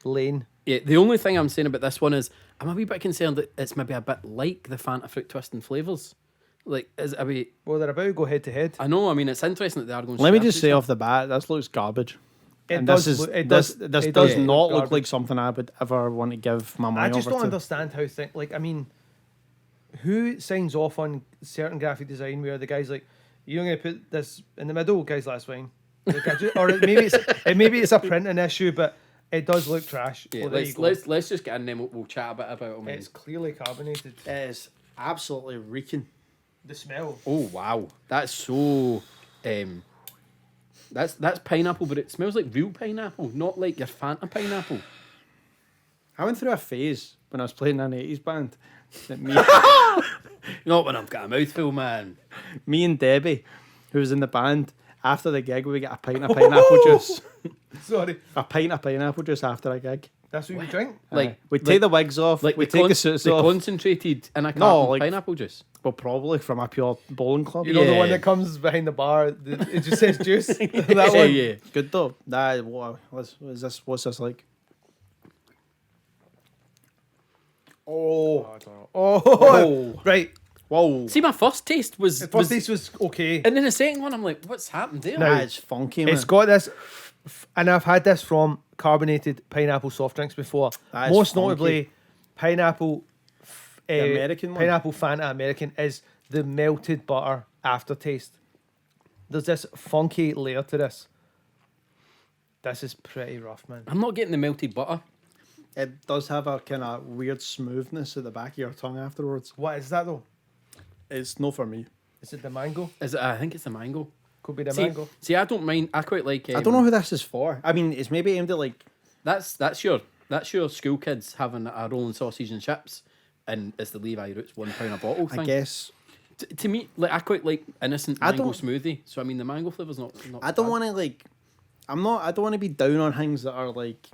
lane. Yeah, the only thing I'm saying about this one is I'm a wee bit concerned that it's maybe a bit like the Fanta Fruit Twist in flavours. Like, is it a wee... Well, they're about to go head to head. I know, I mean, it's interesting that they are going Let me straight just after say each off the bat, this looks garbage. It And does. this is look- it this does. this it does look not look garbage. like something I would ever want to give my money I just over don't to. understand how like I mean, who signs off on certain graphic design where the guy's like, you're going to put this in the middle, guys? That's fine. Like, or maybe it's a printing issue, but it does look trash. Yeah, Well, there you let's, go. let's just get in there and we'll chat a bit about it. It's clearly carbonated. It is absolutely reeking. The smell. Oh, wow. That's so... That's pineapple, but it smells like real pineapple, not like your Fanta pineapple. I went through a phase when I was playing in an 80s band that Not when I've got a mouthful, man. me and Debbie, who was in the band, after the gig, we get a pint of pineapple juice. Sorry, A pint of pineapple juice after a gig. that's what you drink. Like, We take the wigs off, like we the take the suits off. concentrated in a No, carton like- pineapple juice. Well, probably from a pure bowling club. You know the one Yeah. that comes behind the bar. It just says juice. That Yeah, one. yeah. Good though. That what's this? What's this like? Oh, I don't know. Oh, right. whoa! See, my first taste was... The first taste was okay. And then the second one, I'm like, what's happened there? That is funky, man. It's got this, and I've had this from carbonated pineapple soft drinks before. That is Most funky. notably, pineapple. American one? Pineapple Fanta American is the melted butter aftertaste. There's this funky layer to this. This is pretty rough, man. I'm not getting the melted butter. It does have a kind of weird smoothness at the back of your tongue afterwards. What is that though? It's no for me. Is it the mango? Is it? I think it's the mango. Could be the See, mango. see, I don't mind. I quite like. I don't know who this is for. I mean, it's maybe aimed at like. That's your school kids having a rolling sausage and chips, and it's the Levi Roots £1 a bottle thing. I guess To me, like I quite like innocent I mango don't- smoothie. So I mean, the mango flavor's not. I don't bad. want to like. I don't want to be down on things that are like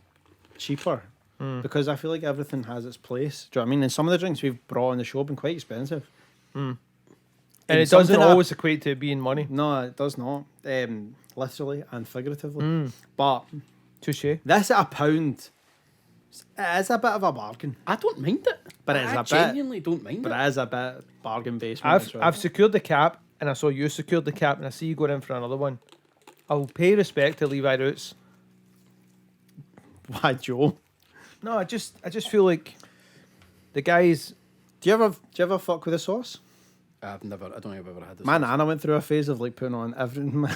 cheaper. Because I feel like everything has its place. Do you know what I mean? And some of the drinks we've brought on the show have been quite expensive. And it something doesn't I- always equate to being money. No, it does not. Literally and figuratively. But Touche. this at £1, it is a bit of a bargain. I don't mind it. But it's I a bit- genuinely don't mind But it. it is a bit bargain basement. I've secured the cap, and I saw you secured the cap, and I see you going in for another one. I'll pay respect to Levi Roots. Why, Joe? No, I just feel like the guys. Do you ever fuck with the sauce? I don't think I've ever had this. My nana went through a phase of like putting on everything.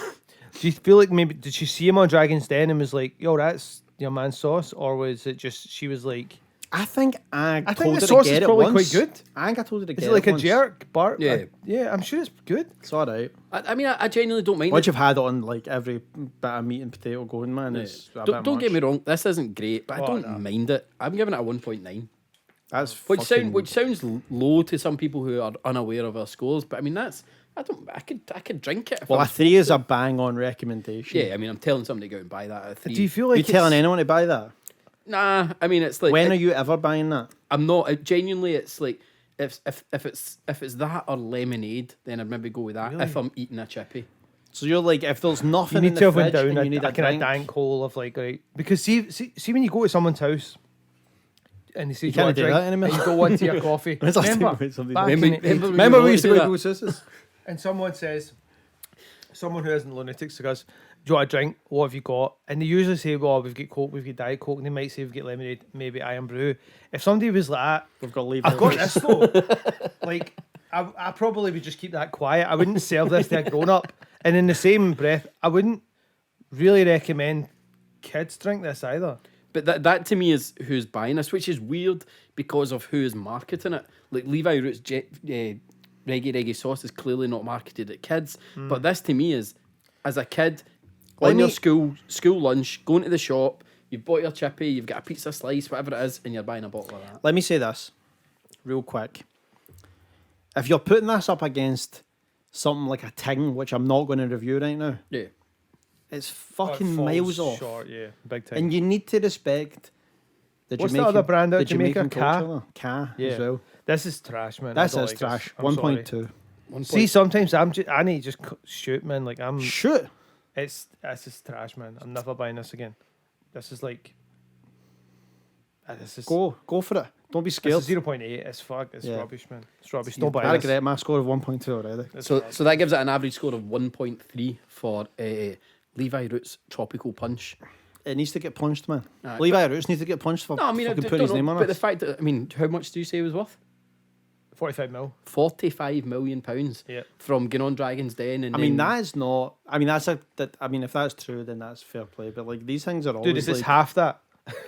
Do you feel like maybe did she see him on Dragon's Den and was like, "Yo, that's your man's sauce," or was it just she was like, I think I think told the her sauce to is get it probably once. quite good. I think I told her to get Is it it like a once. jerk bar? Yeah. Yeah, I'm sure it's good. It's all right. I mean, I genuinely don't mind Once it. you've had it on like every bit of meat and potato going, man, it's a bit Don't get me much. wrong, this isn't great, but I Oh, don't no. mind it. I'm giving it a 1.9. That's Which fucking... sounds low to some people who are unaware of our scores, but I mean I could drink it. If Well, I a was 3 is a bang on recommendation. Yeah, I mean I'm telling somebody to go and buy that at 3. Do you feel Are like you telling it's- anyone to buy that? Nah, I mean it's like When are you ever buying that? I'm not genuinely. It's like if it's that or lemonade, then I'd maybe go with that. Really? If I'm eating a chippy, So you're like, if there's You nothing in need the to have fridge went down and you need a kind of drink, dank hole of like, right? Because see when you go to someone's house and they say, You "Do you want can't a do drink?" that anymore. and you go onto your coffee. When's the last time Remember, you somebody back did in that? the- Remember we used to do go that? to Sisters? and someone says, someone who isn't lunatic goes, "Do you want a drink? What have you got?" And they usually say, "Well, we've got Coke, we've got Diet Coke," and they might say, "We've got lemonade, maybe Iron Brew." If somebody was like that, We've got Levi I've got Roots. this though. Like, I probably would just keep that quiet. I wouldn't serve this to a grown up. And in the same breath, I wouldn't really recommend kids drink this either. but that to me is who's buying this, which is weird because of who is marketing it. Like Levi Roots Reggae sauce is clearly not marketed at kids, but this to me is as a kid Let on your me- school lunch, going to the shop, you've bought your chippy, you've got a pizza slice, whatever it is, and you're buying a bottle of that. Let me say this, real quick. If you're putting this up against something like a Ting, which I'm not going to review right now, Yeah. it's It fucking falls miles off. Short, yeah, big time. And you need to respect the What's the Jamaican, other brand out the of Jamaica? Jamaican Ka? culture, though. Ka Yeah. as well. This is trash, man. I This don't is like trash. This. I'm sorry. 1.2. See, sometimes I need to just shoot, man. Like Shoot. this is trash, man. I'm never buying this again. This is like, this is Go for it. Don't be This scared. is 0.8. It's fuck. It's Yeah. rubbish, man. It's rubbish. Don't buy I this. regret my score of 1.2 already. It's So rubbish. that gives it an average score of 1.3 for Levi Roots Tropical Punch. It needs to get punched, man. Aye, Levi Roots needs to get punched for No, I mean, I fucking don't putting his know, name on but the it. fact that, I mean, how much do you say it was worth? 45 mil. £45 million Yeah. from going on Dragon's Den. And I mean, then- that is not. I mean, I mean, if that's true, then that's fair play. But like these things are always Dude, is this like, half that?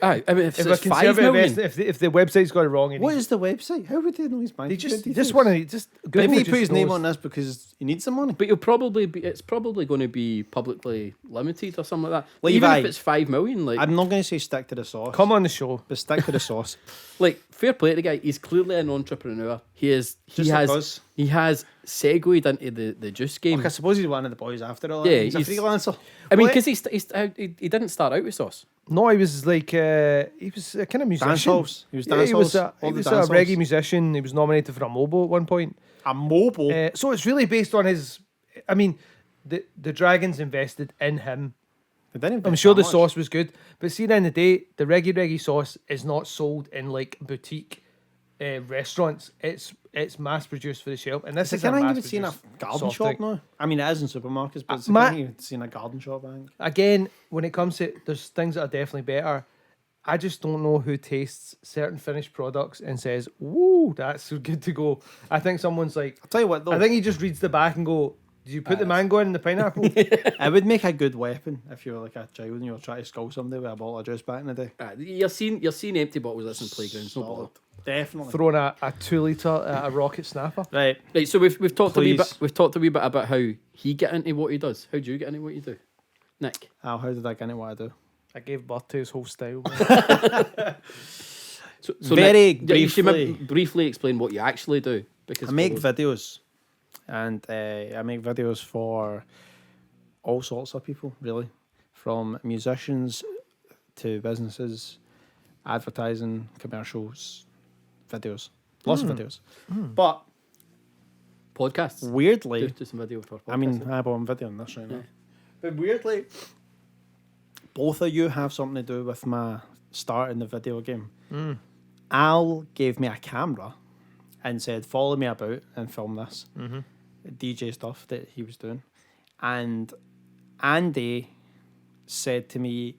Aye, I mean, if If a it's 5 conservative million, if the website's got it wrong, and what is the website? How would they know he's buying? they Do just you this think? one just Maybe he Google put his just name knows. on this because he needs some money. but it's probably going to be publicly limited or something like that. Levi, Even if it's 5 million, like, I'm not going to say stick to the sauce. Come on the show. but stick to the sauce. like fair play to the guy. He's clearly an entrepreneur. He Just like us. he has segued into the juice game. Look, I suppose he's one of the boys after all. Yeah, He's a he's- freelancer. I mean, Well, because he didn't start out with sauce. No, he was like he was a kind of musician. Dance halls. He was Yeah, dance he was halls. a, All he the was a dance reggae halls. musician. He was nominated for a MOBO at one point. A mobile. So it's really based on his. I mean, the Dragons invested in him. They didn't I'm invest sure that the much. sauce was good, but see, at the end of the day, the reggae sauce is not sold in like boutique restaurants. It's mass produced for the shelf, and this It's is like, a I mass even seen a garden soft shop drink. now. I mean, it is in supermarkets, but it's Ma- like, I even seen a garden shop. I think. Again, when it comes to there's things that are definitely better. I just don't know who tastes certain finished products and says, "Woo, that's good to go." I think someone's like, I'll tell you what though. I think he just reads the back and go, "Did you put the mango in the pineapple?" it would make a good weapon if you were like a child and you were trying to skull somebody with a bottle of juice back in the day. You're seeing empty bottles that's in playgrounds. No bother. Solid. Definitely. Throwing a 2 litre at a rocket snapper. Right. Right, so we've talked Please. we've talked a wee bit about how he get into what he does. How do you get into what you do, Nick? How did I get into what I do? I gave birth to his whole style. So Very Nick, you should briefly. briefly explain what you actually do because I make for those- videos, and I make videos for all sorts of people, really, from musicians to businesses, advertising, commercials, videos, lots of videos. But podcasts. weirdly, Do some video for podcasts. I mean, I'm videoing this right now. But weirdly, both of you have something to do with my start in the video game. Al gave me a camera and said, follow me about and film this DJ stuff that he was doing. And Andy said to me,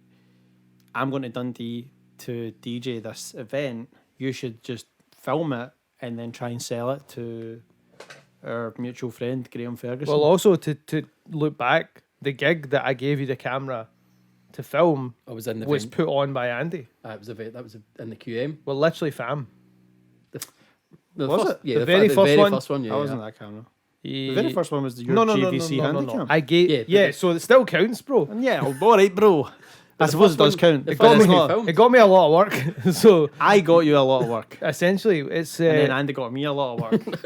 I'm going to Dundee to DJ this event. You should just film it and then try and sell it to our mutual friend, Graham Ferguson. Well, also to look back, the gig that I gave you the camera to film I was in the was vent. put on by Andy. That was in the QM. Well, literally, fam. The Was first, it? Yeah, The very first one? first one. Yeah, I wasn't yeah. that camera. The very first one was your GVC Handycam. I gave Yeah, yeah, but so it still counts, bro. Yeah, all right, bro. I the suppose it first does one- count. the It first got, one me, you filmed. It got me a lot of work. So I got you a lot of work. essentially, it's And then Andy got me a lot of work.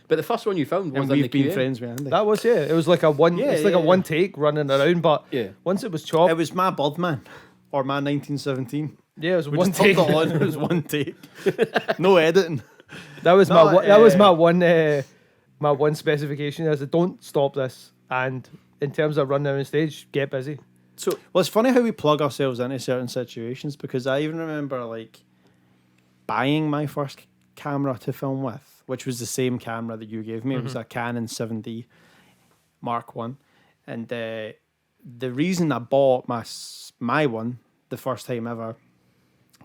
But the first one you filmed was and in the we've been QM. friends with Andy. that was it was like a one. Yeah, it's like yeah, a yeah. one take running around, but Yeah. once it was chopped, It was my Birdman. Or my 1917. yeah, it was We one just turned take. it on. It was one take. No editing. That was No, that was my one specification. I said, don't stop this. And in terms of running on stage, get busy. So Well, it's funny how we plug ourselves into certain situations because I even remember like buying my first camera to film with, which was the same camera that you gave me. It was a Canon 7D Mark One, and the reason I bought my one the first time ever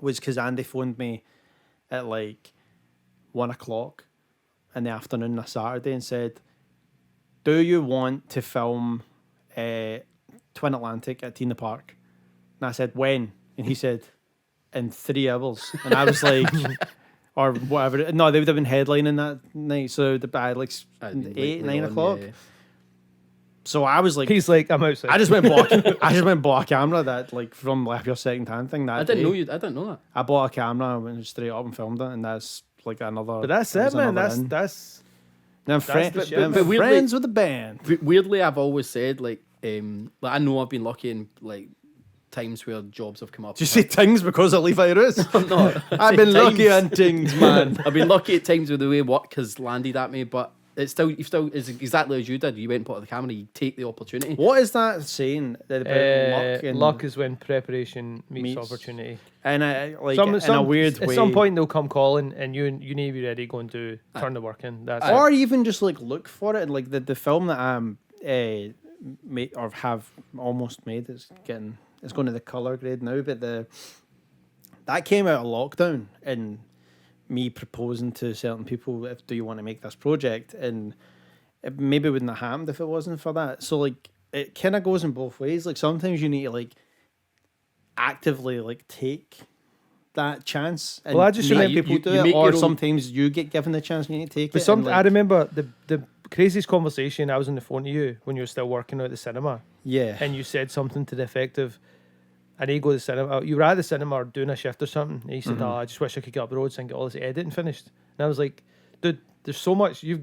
was because Andy phoned me at like 1 o'clock in the afternoon on a Saturday and said, "Do you want to film Twin Atlantic at Tina Park?" And I said, "When?" And he said, "In 3 hours." And I was like, or whatever. No, they would have been headlining that night. So I had like late 9 on, o'clock. yeah. So I was like, He's like, I'm outside. I just went and bought a camera that like from like your second hand thing. That I didn't day. know you. I didn't know that. I bought a camera and went straight up and filmed it, and that's like another. But that's that it, was man. another in. That's Then the shit, then man. But weirdly- friends with the band. Weirdly, I've always said like I know I've been lucky in like times where jobs have come up. Did you say things because of Levi Roots? I'm not. I've been lucky on things, man. I've been lucky at times with the way work has landed at me, but it's still is exactly as you did. You went and put the camera. You take the opportunity. What is that saying about luck? And luck is when preparation meets meets- opportunity. and like in a weird way. At some point, they'll come calling, and you need to be ready. Go and turn the work in. That's it. or even just like look for it. And like the film that I'm made or have almost made, it's going to the color grade now. But that came out of lockdown and me proposing to certain people, if do you want to make this project, and it maybe wouldn't have happened if it wasn't for that. So like it kind of goes in both ways. Like sometimes you need to like actively like take that chance and Well, I just make remember people you- do you it, make or your own- sometimes you get given the chance and you need to take But it. and, I like, remember the craziest conversation. I was on the phone to you when you were still working out at the cinema, yeah, and you said something to the effect of, "I need to go to the cinema." You were at the cinema or doing a shift or something. And you said, "Oh, I just wish I could get up the road and get all this editing finished." And I was like, "Dude, there's so much you're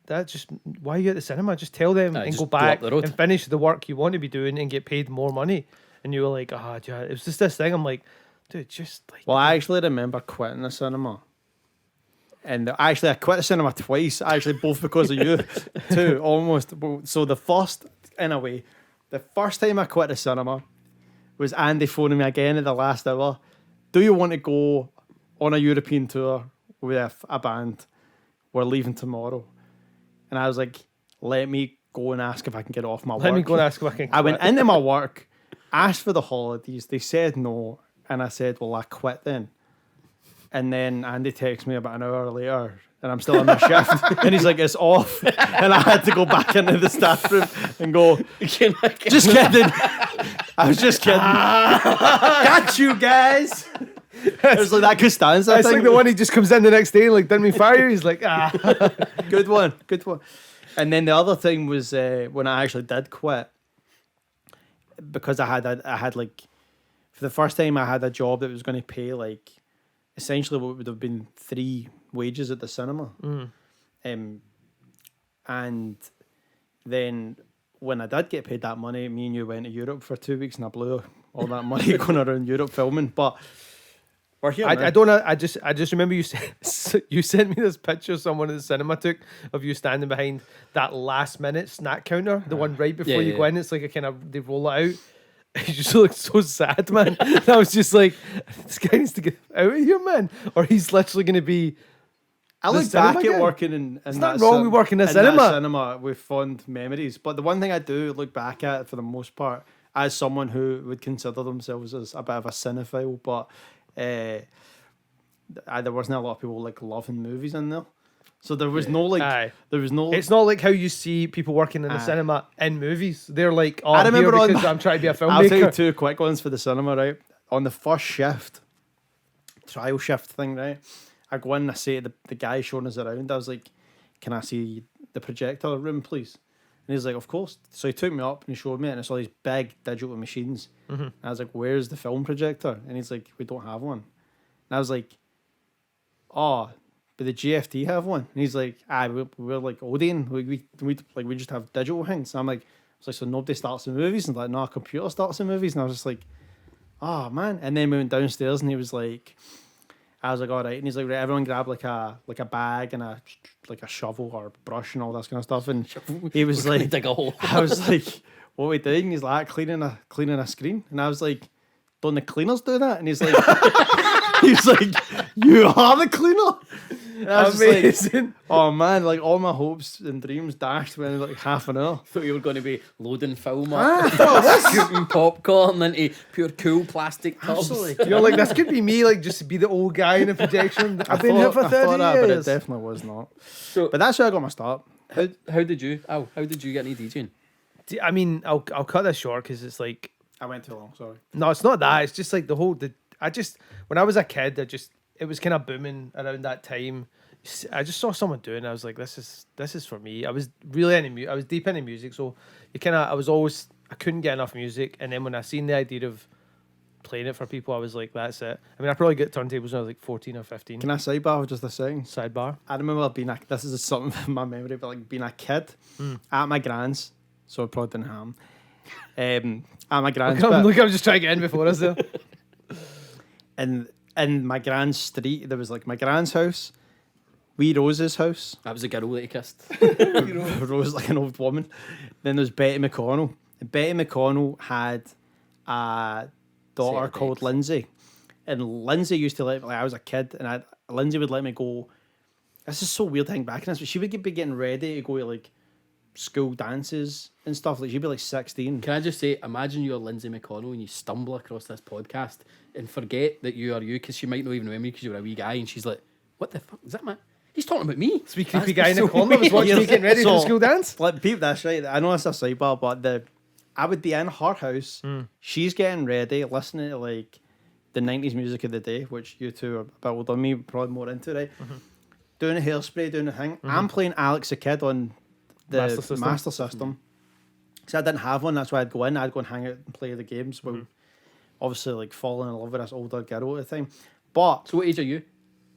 that just why are you at the cinema? Just tell them and just go go up back the road." and finish the work you want to be doing and get paid more money." And you were like, "Ah, oh, it was just this thing." I'm like, "Dude, just like." Well, I actually remember quitting the cinema. And I quit the cinema twice, actually, both because of you, too, almost. So the first time I quit the cinema was Andy phoning me again at the last hour. "Do you want to go on a European tour with a band? We're leaving tomorrow." And I was like, "Let me go and ask if I can get off my work." Let me go and ask if I can. I went quit. into my work, asked for the holidays. They said no. And I said, "Well, I quit then." And then Andy texts me about an hour later and I'm still on my shift. And he's like, "It's off." And I had to go back into the staff room and go, "Just kidding." I was just kidding. Got you guys. It was like that Costanza That's thing. like the one he just comes in the next day and like, "Didn't we fire you?" He's like, "Ah." Good one. And then the other thing was when I actually did quit, because I had like, for the first time I had a job that was going to pay like essentially what would have been 3 wages at the cinema. And then when I did get paid that money, me and you went to Europe for 2 weeks and I blew all that money going around Europe filming. But we're here now. I don't know. I just remember you you sent me this picture someone at the cinema took of you standing behind that last minute snack counter, the one right before you go in. It's like a kind of they roll it out. You just look so sad, man. And I was just like, this guy needs to get out of here, man, or he's literally going to be. I the look cinema back at guy. working in It's that not wrong with working in cinema. that cinema with fond memories. But the one thing I do look back at for the most part, as someone who would consider themselves as a bit of a cinephile, but there wasn't a lot of people like loving movies in there. So there was no Aye. there was no. It's not like how you see people working in the cinema in movies. They're like, oh, I remember I'm here because I'm trying to be a filmmaker. I'll tell you two quick ones for the cinema, right? On the first shift, trial shift thing, right? I go in and I say to the guy showing us around, I was like, can I see the projector room, please? And he's like, of course. So he took me up and he showed me, and it's all these big digital machines. And I was like, where's the film projector? And he's like, we don't have one. And I was like, oh, but the GFT have one. And he's like, we're like Odeon. We just have digital things. And I'm like, so nobody starts the movies? And like, no, a computer starts the movies. And I was just like, oh man. And then we went downstairs and he was like, I was like, all right. And he's like, right, everyone grab like a bag and a shovel or a brush and all this kind of stuff. And he was like, dig a hole. I was like, what are we doing? He's like, cleaning a screen. And I was like, don't the cleaners do that? And he's like, you are the cleaner. And I was just like, oh man, like all my hopes and dreams dashed within like half an hour. Thought you were going to be loading film up, scooping popcorn into pure cool plastic tubs. Absolutely. You're like, this could be me, like just to be the old guy in a projection. I've been here for 30 I thought that, but it years. definitely was not. So, But that's how I got my start. how did you get into DJing? I mean, I'll cut this short because it's like, I went too long, sorry. no, it's not that. It's just like when I was a kid, it was kind of booming around that time. I just saw someone doing it. I was like, this is for me. I was really into I was deep into music, so I couldn't get enough music. And then when I seen the idea of playing it for people, I was like, that's it. I mean, I probably got turntables when I was like 14 or 15. Can I sidebar for just a second? Sidebar. I remember this is something from my memory, but like being a kid at my gran's, so I probably didn't have 'em. At my gran's, Look, I'm just trying to get in before us there. and in my gran's street, there was like my gran's house, wee Rose's house. That was a girl that he kissed. Rose like an old woman. Then there's Betty McConnell. And Betty McConnell had a daughter called Lindsay. And Lindsay used to let me, like, I was a kid, and Lindsay would let me go. This is so weird thing back in this, but she would be getting ready to go to like school dances and stuff. Like she'd be like 16. Can I just say, imagine you're Lindsay McConnell and you stumble across this podcast and forget that you are you, because she might not even remember you because you're a wee guy, and she's like, what the fuck, is that man? He's talking about me. Sweet creepy guy in the corner was watching me getting ready for the school dance. Like, peep this, right? I know it's a sidebar, but I would be in her house. She's getting ready, listening to like the 90s music of the day, which you two are a bit older than me, probably more into, right? Doing a hairspray, doing a thing. I'm playing Alex the Kid on the Master System. So I didn't have one, that's why I'd go and hang out and play the games. Well, obviously, like, falling in love with this older girl at the time. But So what age are you?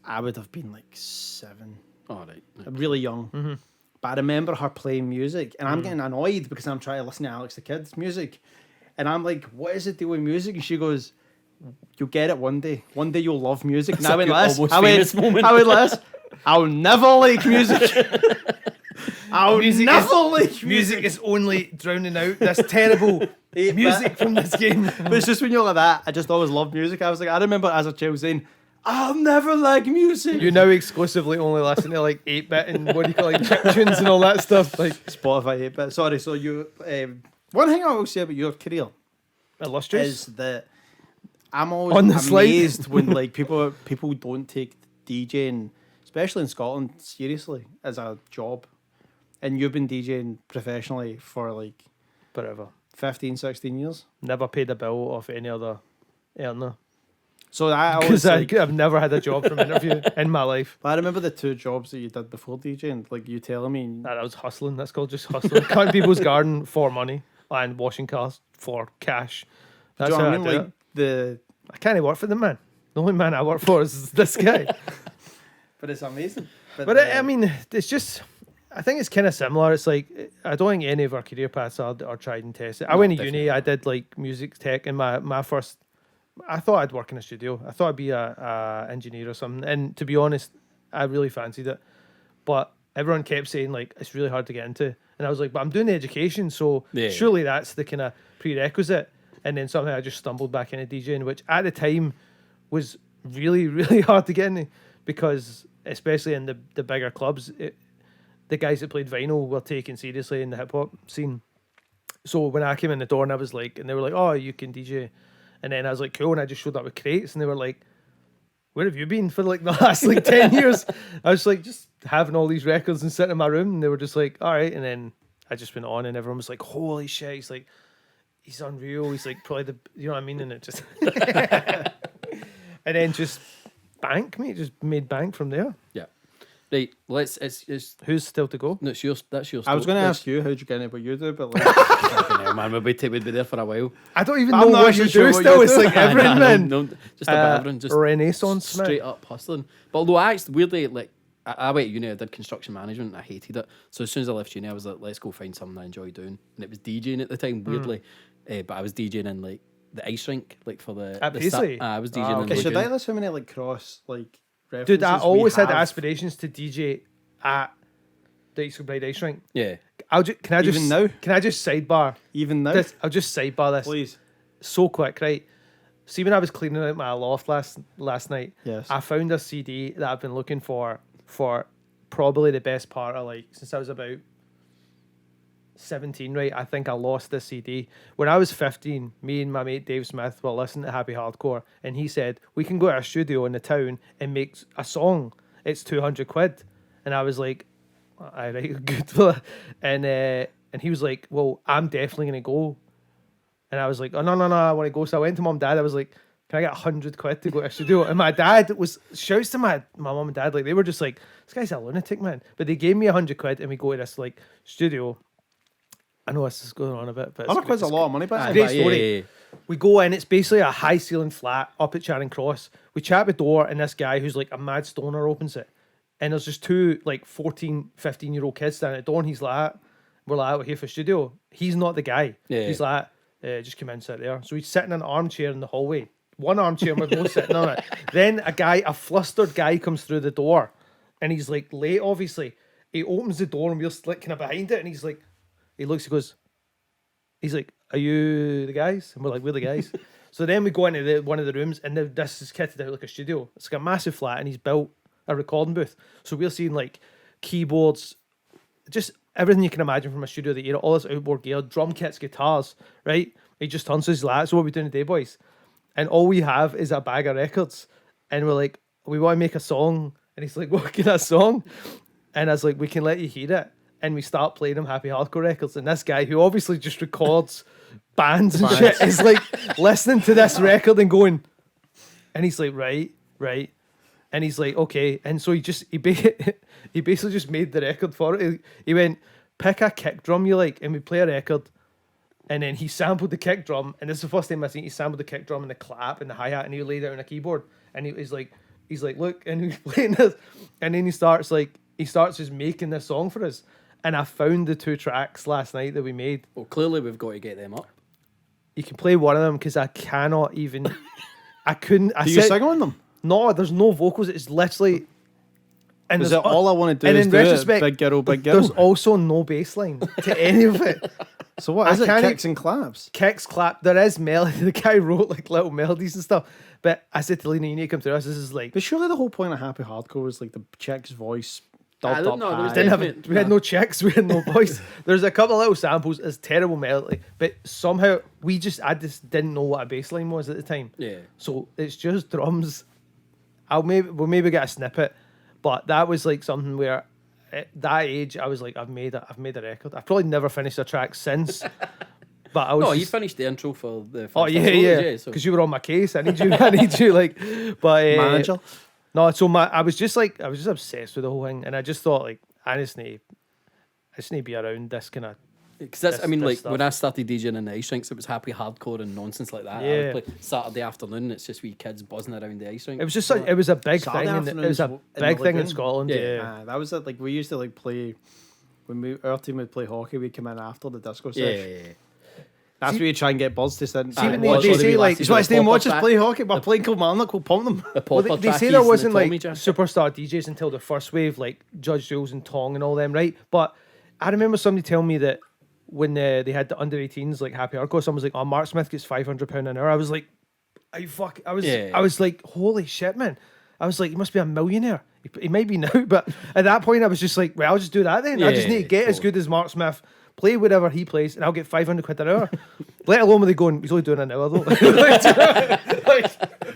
I would have been like 7. All right. Really young. But I remember her playing music, and I'm getting annoyed because I'm trying to listen to Alex the Kid's music. And I'm like, what is it doing with music? And she goes, you'll get it one day. One day you'll love music. And I went, Les, I'll never like music. I'll never like music. Music is only drowning out this terrible music from this game. But it's just when you're like that, I just always loved music. I was like, I remember as a child saying, I'll never like music. You now exclusively only listen to like 8-bit and what do you call it, chip tunes and all that stuff. Like Spotify 8-bit. Sorry, so you... one thing I will say about your career illustrious is that I'm always On the amazed when like people don't take DJing, especially in Scotland, seriously as a job. And you've been DJing professionally for like forever. 15, 16 years. Never paid a bill off any other earner. So I always Because I've never had a job from interview in my life. But I remember the 2 jobs that you did before DJing, like you telling me. Nah, that was hustling. That's called just hustling. Cutting people's garden for money and washing cars for cash. That's Do you know how what I mean? Like I can't work for the man. The only man I work for is this guy. But it's amazing. But I mean, it's just... I think it's kind of similar. It's like, I don't think any of our career paths are tried and tested. I went to uni, I did like music tech, and my first... I thought I'd work in a studio. I thought I'd be a engineer or something. And to be honest, I really fancied it. But everyone kept saying, like, it's really hard to get into. And I was like, but I'm doing the education, so surely that's the kind of prerequisite. And then somehow I just stumbled back into DJing, which at the time was really, really hard to get into. Because, especially in the bigger clubs, the guys that played vinyl were taken seriously in the hip-hop scene. So when I came in the door and I was like, and they were like, oh, you can DJ. And then I was like, cool, and I just showed up with crates, and they were like, where have you been for like the last like 10 years? I was like just having all these records and sitting in my room, and they were just like, all right. And then I just went on, and everyone was like, holy shit, he's like, he's unreal. He's like probably the, you know what I mean? And it just, and then just bank, mate, just made bank from there. Yeah. Right, it's Who's still to go? no, it's yours. That's yours. I was going to ask you how'd you get it, but you do. But like, man, we'll be there for a while. I don't even I'm know not what actually you sure do what still. you It's do. like everything, man. No, just a bit of everything. Just Renaissance, straight man. up hustling. But although I actually weirdly like I went to uni, I did construction management, and I hated it. So as soon as I left uni, I was like, let's go find something I enjoy doing, and it was DJing at the time. Weirdly, but I was DJing in like the ice rink, like for the At the Paisley? I was DJing in okay, so Lagoon. that's how many like cross like references. Dude, I we always had have. aspirations to DJ at the East Kilbride Ice Rink. Yeah, Can I just Even now? Can I just sidebar Even now, this? I'll just sidebar this please. so quick, right? See, when I was cleaning out my loft last night, Yes. I found a CD that I've been looking for probably the best part of like since I was about 17, right? I think I lost this CD. When I was 15, me and my mate Dave Smith were listening to Happy Hardcore, and he said, we can go to a studio in the town and make a song. It's 200 quid. And I was like, all right, good. And he was like, well, I'm definitely going to go. And I was like, oh, no, I want to go. So I went to mum and dad. I was like, can I get 100 quid to go to a studio? And my dad was, shouts to my mum and dad, like, they were just like, this guy's a lunatic, man. But they gave me 100 quid, and we go to this, like, studio. I know this is going on a bit, but 100 quid's a lot of money, but it's a it's great great. story. We go in, it's basically a high ceiling flat up at Charing Cross. We chat at the door, and this guy who's like a mad stoner opens it. And there's just two like 14, 15-year-old kids standing at the door, and he's like, we're like, we're here for studio. He's not the guy. Yeah. He's like, just come in, sit there. So he's sitting in an armchair in the hallway. One armchair, and we're both sitting on it. Then a flustered guy comes through the door, and he's like late, obviously. He opens the door, and we're like kind of behind it, and he's like, he looks, he goes, he's like, are you the guys? And we're like, we're the guys. So then we go into one of the rooms, and this is kitted out like a studio. It's like a massive flat, and he's built a recording booth. So we're seeing like keyboards, just everything you can imagine from a studio that era, all this outboard gear, drum kits, guitars, right? He just turns to his like, so what are we doing today, boys? And all we have is a bag of records. And we're like, we want to make a song. And he's like, what kind of song? And I was like, we can let you hear it. And we start playing him Happy Hardcore records. And this guy, who obviously just records bands and shit, is like listening to this record and going, and he's like, right. And he's like, okay. And so he basically just made the record for it. He went, pick a kick drum you like, and we play a record. And then he sampled the kick drum, and this is the first time I seen he sampled the kick drum and the clap and the hi-hat, and he laid it on a keyboard. And he's like, look, and he's playing this. And then he starts just making this song for us. And I found the 2 tracks last night that we made. well, clearly we've got to get them up. You can play one of them because I cannot even. I couldn't. Do you sing on them? No, there's no vocals. It's literally. And Is there's it all I want to do and is in do retrospect, it, big girl, big There's girl? also no bass line to any of it. So what is I it? can't Kicks and claps? Kicks, clap. There is melody. The guy wrote like little melodies and stuff. But I said to Lena, you need to come through us. This is like. But surely the whole point of Happy Hardcore was like the chick's voice I dubbed don't up know, there was high. Didn't have definitely- it. We had no checks. We had no voice. There's a couple of little samples. It's terrible melody, but somehow I just didn't know what a bass line was at the time. Yeah. So it's just drums. We'll maybe get a snippet, but that was like something where at that age I was like, I've made a record. I've probably never finished a track since. But I was. No, you just- finished the intro for the. Oh Fanta yeah, Fruit, yeah. so- Because you were on my case. I need you. Like, but Manager. no. So I was just obsessed with the whole thing, and I just thought like I just need to be around this kind of. Because that's, I this- mean, this like stuff. when I started DJing in the ice rinks, it was Happy Hardcore and nonsense like that. I Yeah. would play Saturday afternoon. It's just wee kids buzzing around the ice rink. It was just it was a big Saturday thing. It was a afternoons in big the thing in lagoon. Scotland. Yeah. Yeah. That was it. Like we used to like play when our team would play hockey. We'd come in after the disco yeah, session. yeah, yeah. That's See- where you try and get buzz to sit. See, when watch they all the say wee like, lassies So I with stay and popper watch us track- play hockey. We're playing Kilmarnock. We'll pump them. The well, popper they say trackies there and wasn't the like Tommy jacket. superstar DJs until the first wave, like Judge Jules and Tong and all them, right? But I remember somebody telling me that when they had the under 18s like Happy Hardcore, someone was like, "Oh, Mark Smith gets £500 an hour." I was like, "Are you fuck?" I was Yeah. like, "Holy shit, man!" I was like, "He must be a millionaire." He might be now, but at that point, I was just like, "Well, I'll just do that then. I just Yeah, need to get as totally. good as Mark Smith, play whatever he plays, and I'll get 500 quid an hour. Let alone when they going, he's only doing an hour though.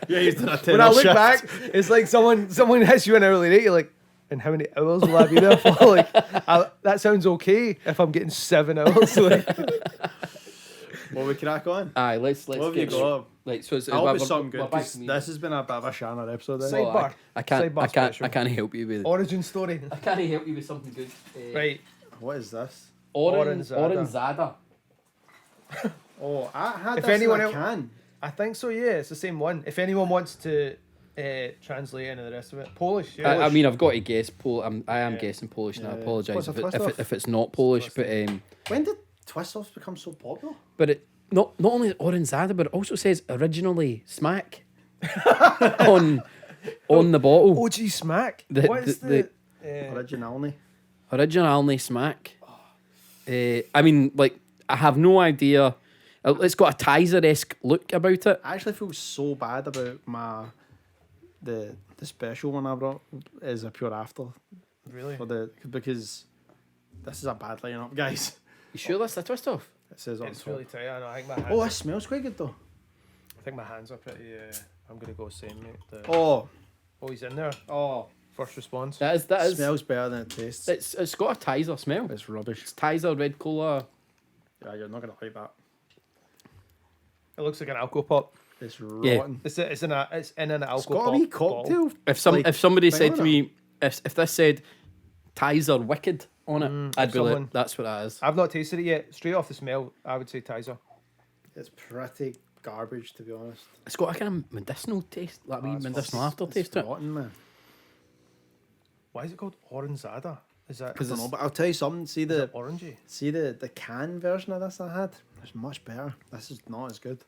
Yeah, he's done a 10 When I look shift. back, it's like someone hits you an hourly rate. You're like, and how many hours will I be there for? Like, that sounds okay if I'm getting 7 hours. Like, Well, we crack on. Aye, let's What have you get got? like so. It's, I hope we're- it's something we're good, back 'cause to me. this has been a bit of a Shannon episode. Side Well, bar. I can't. Sidebar I can't. special. I can't help you with. origin story. I can't help you with something good. Right. What is this? Oranzada. Oh, I had If this anyone in a else- can. I think so, yeah. It's the same one. If anyone wants to translate any of the rest of it. Polish, yeah. I mean, I've got to guess. I am Yeah. guessing Polish, and I Yeah. apologise What's a twist off? if it's not Polish. Twist But When did twist offs become so popular? it not only Oranzada, but it also says originally smack on the bottle. OG Smack. The- What is the- Originally. Originally smack. I mean, like, I have no idea. It's got a Tizer-esque look about it. I actually feel so bad about the special one I brought is a pure after Really? because this is a bad lineup, guys. You sure that's a twist off? It says on It's top. really tight. I know. I think my hands. Oh, it smells quite good though. I think my hands are pretty. I'm gonna go same, mate. Oh, He's in there. oh, First response. That is. smells better than it tastes. It's got a Tizer smell. It's rubbish. It's Tizer red cola. Yeah, you're not gonna like that. It looks like an alcohol pop. It's Yeah. rotten. It's in an It's alcohol got a wee bottle. cocktail. If somebody thing said on to it. me, if this said Tizer Wicked on it, I'd be someone- like, that's what that is. I've not tasted it yet. Straight off the smell, I would say Tizer. It's pretty garbage, to be honest. It's got a kind of medicinal taste, like wee medicinal aftertaste to it. Rotten, man. Why is it called Oranzada? Is that I Because don't know, it's but I'll tell you something. See is the it orangey? the can version of this I had. It's much better. This is not as good.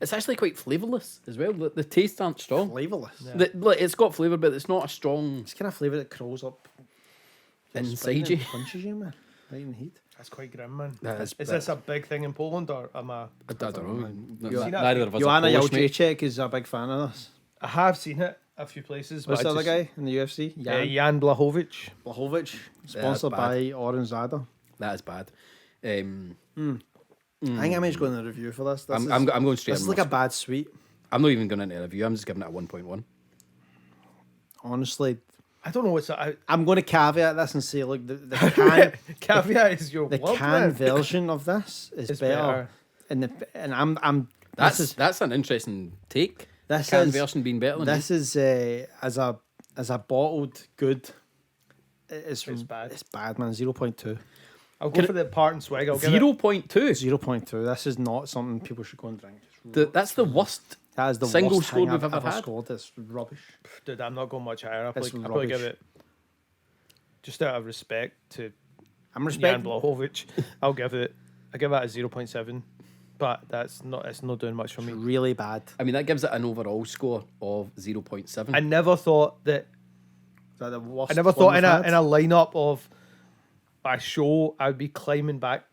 It's actually quite flavourless as well. The tastes aren't strong. Flavourless. Yeah. Like, it's got flavour, but it's not a strong It's kind of flavour that crawls up your inside spine you. and punches you, man. Right in the heat. That's quite grim, man. That is Is this a big thing in Poland or am I? I don't know. You- Neither of us Joanna are Polish, mate. Jacek is a big fan of this. I have seen it a few places. What's but the I other just- guy in the UFC? Jan Blachowicz. Blachowicz, sponsored bad. by Oranzada. That is bad. I think I'm just going to review for this. I'm going straight. This is on like a Ross. bad sweet. I'm not even going into a review. I'm just giving it a 1.1. Honestly, I don't know what's that. I'm going to caveat this and say, look, the can Caveat is your the word, can man. version of this is It's better. And I'm That's an interesting take. this Can is version being better than this is as a bottled good. It's bad. It's bad, man. 0.2. I'll go for the part and swig. I'll give it 0.2. 0.2. This is not something people should go and drink. That's the worst. That is the single worst score thing we've I've ever had. scored. It's rubbish. Dude, I'm not going much higher. I'll It's probably give rubbish. it, just out of respect to I'm Jan respecting. Blachowicz, I give it a 0.7. But it's not doing much for It's me. really bad. I mean, that gives it an overall score of 0.7. I never thought that. Is that the worst I never one thought we've in had? a lineup of a show I'd be climbing back.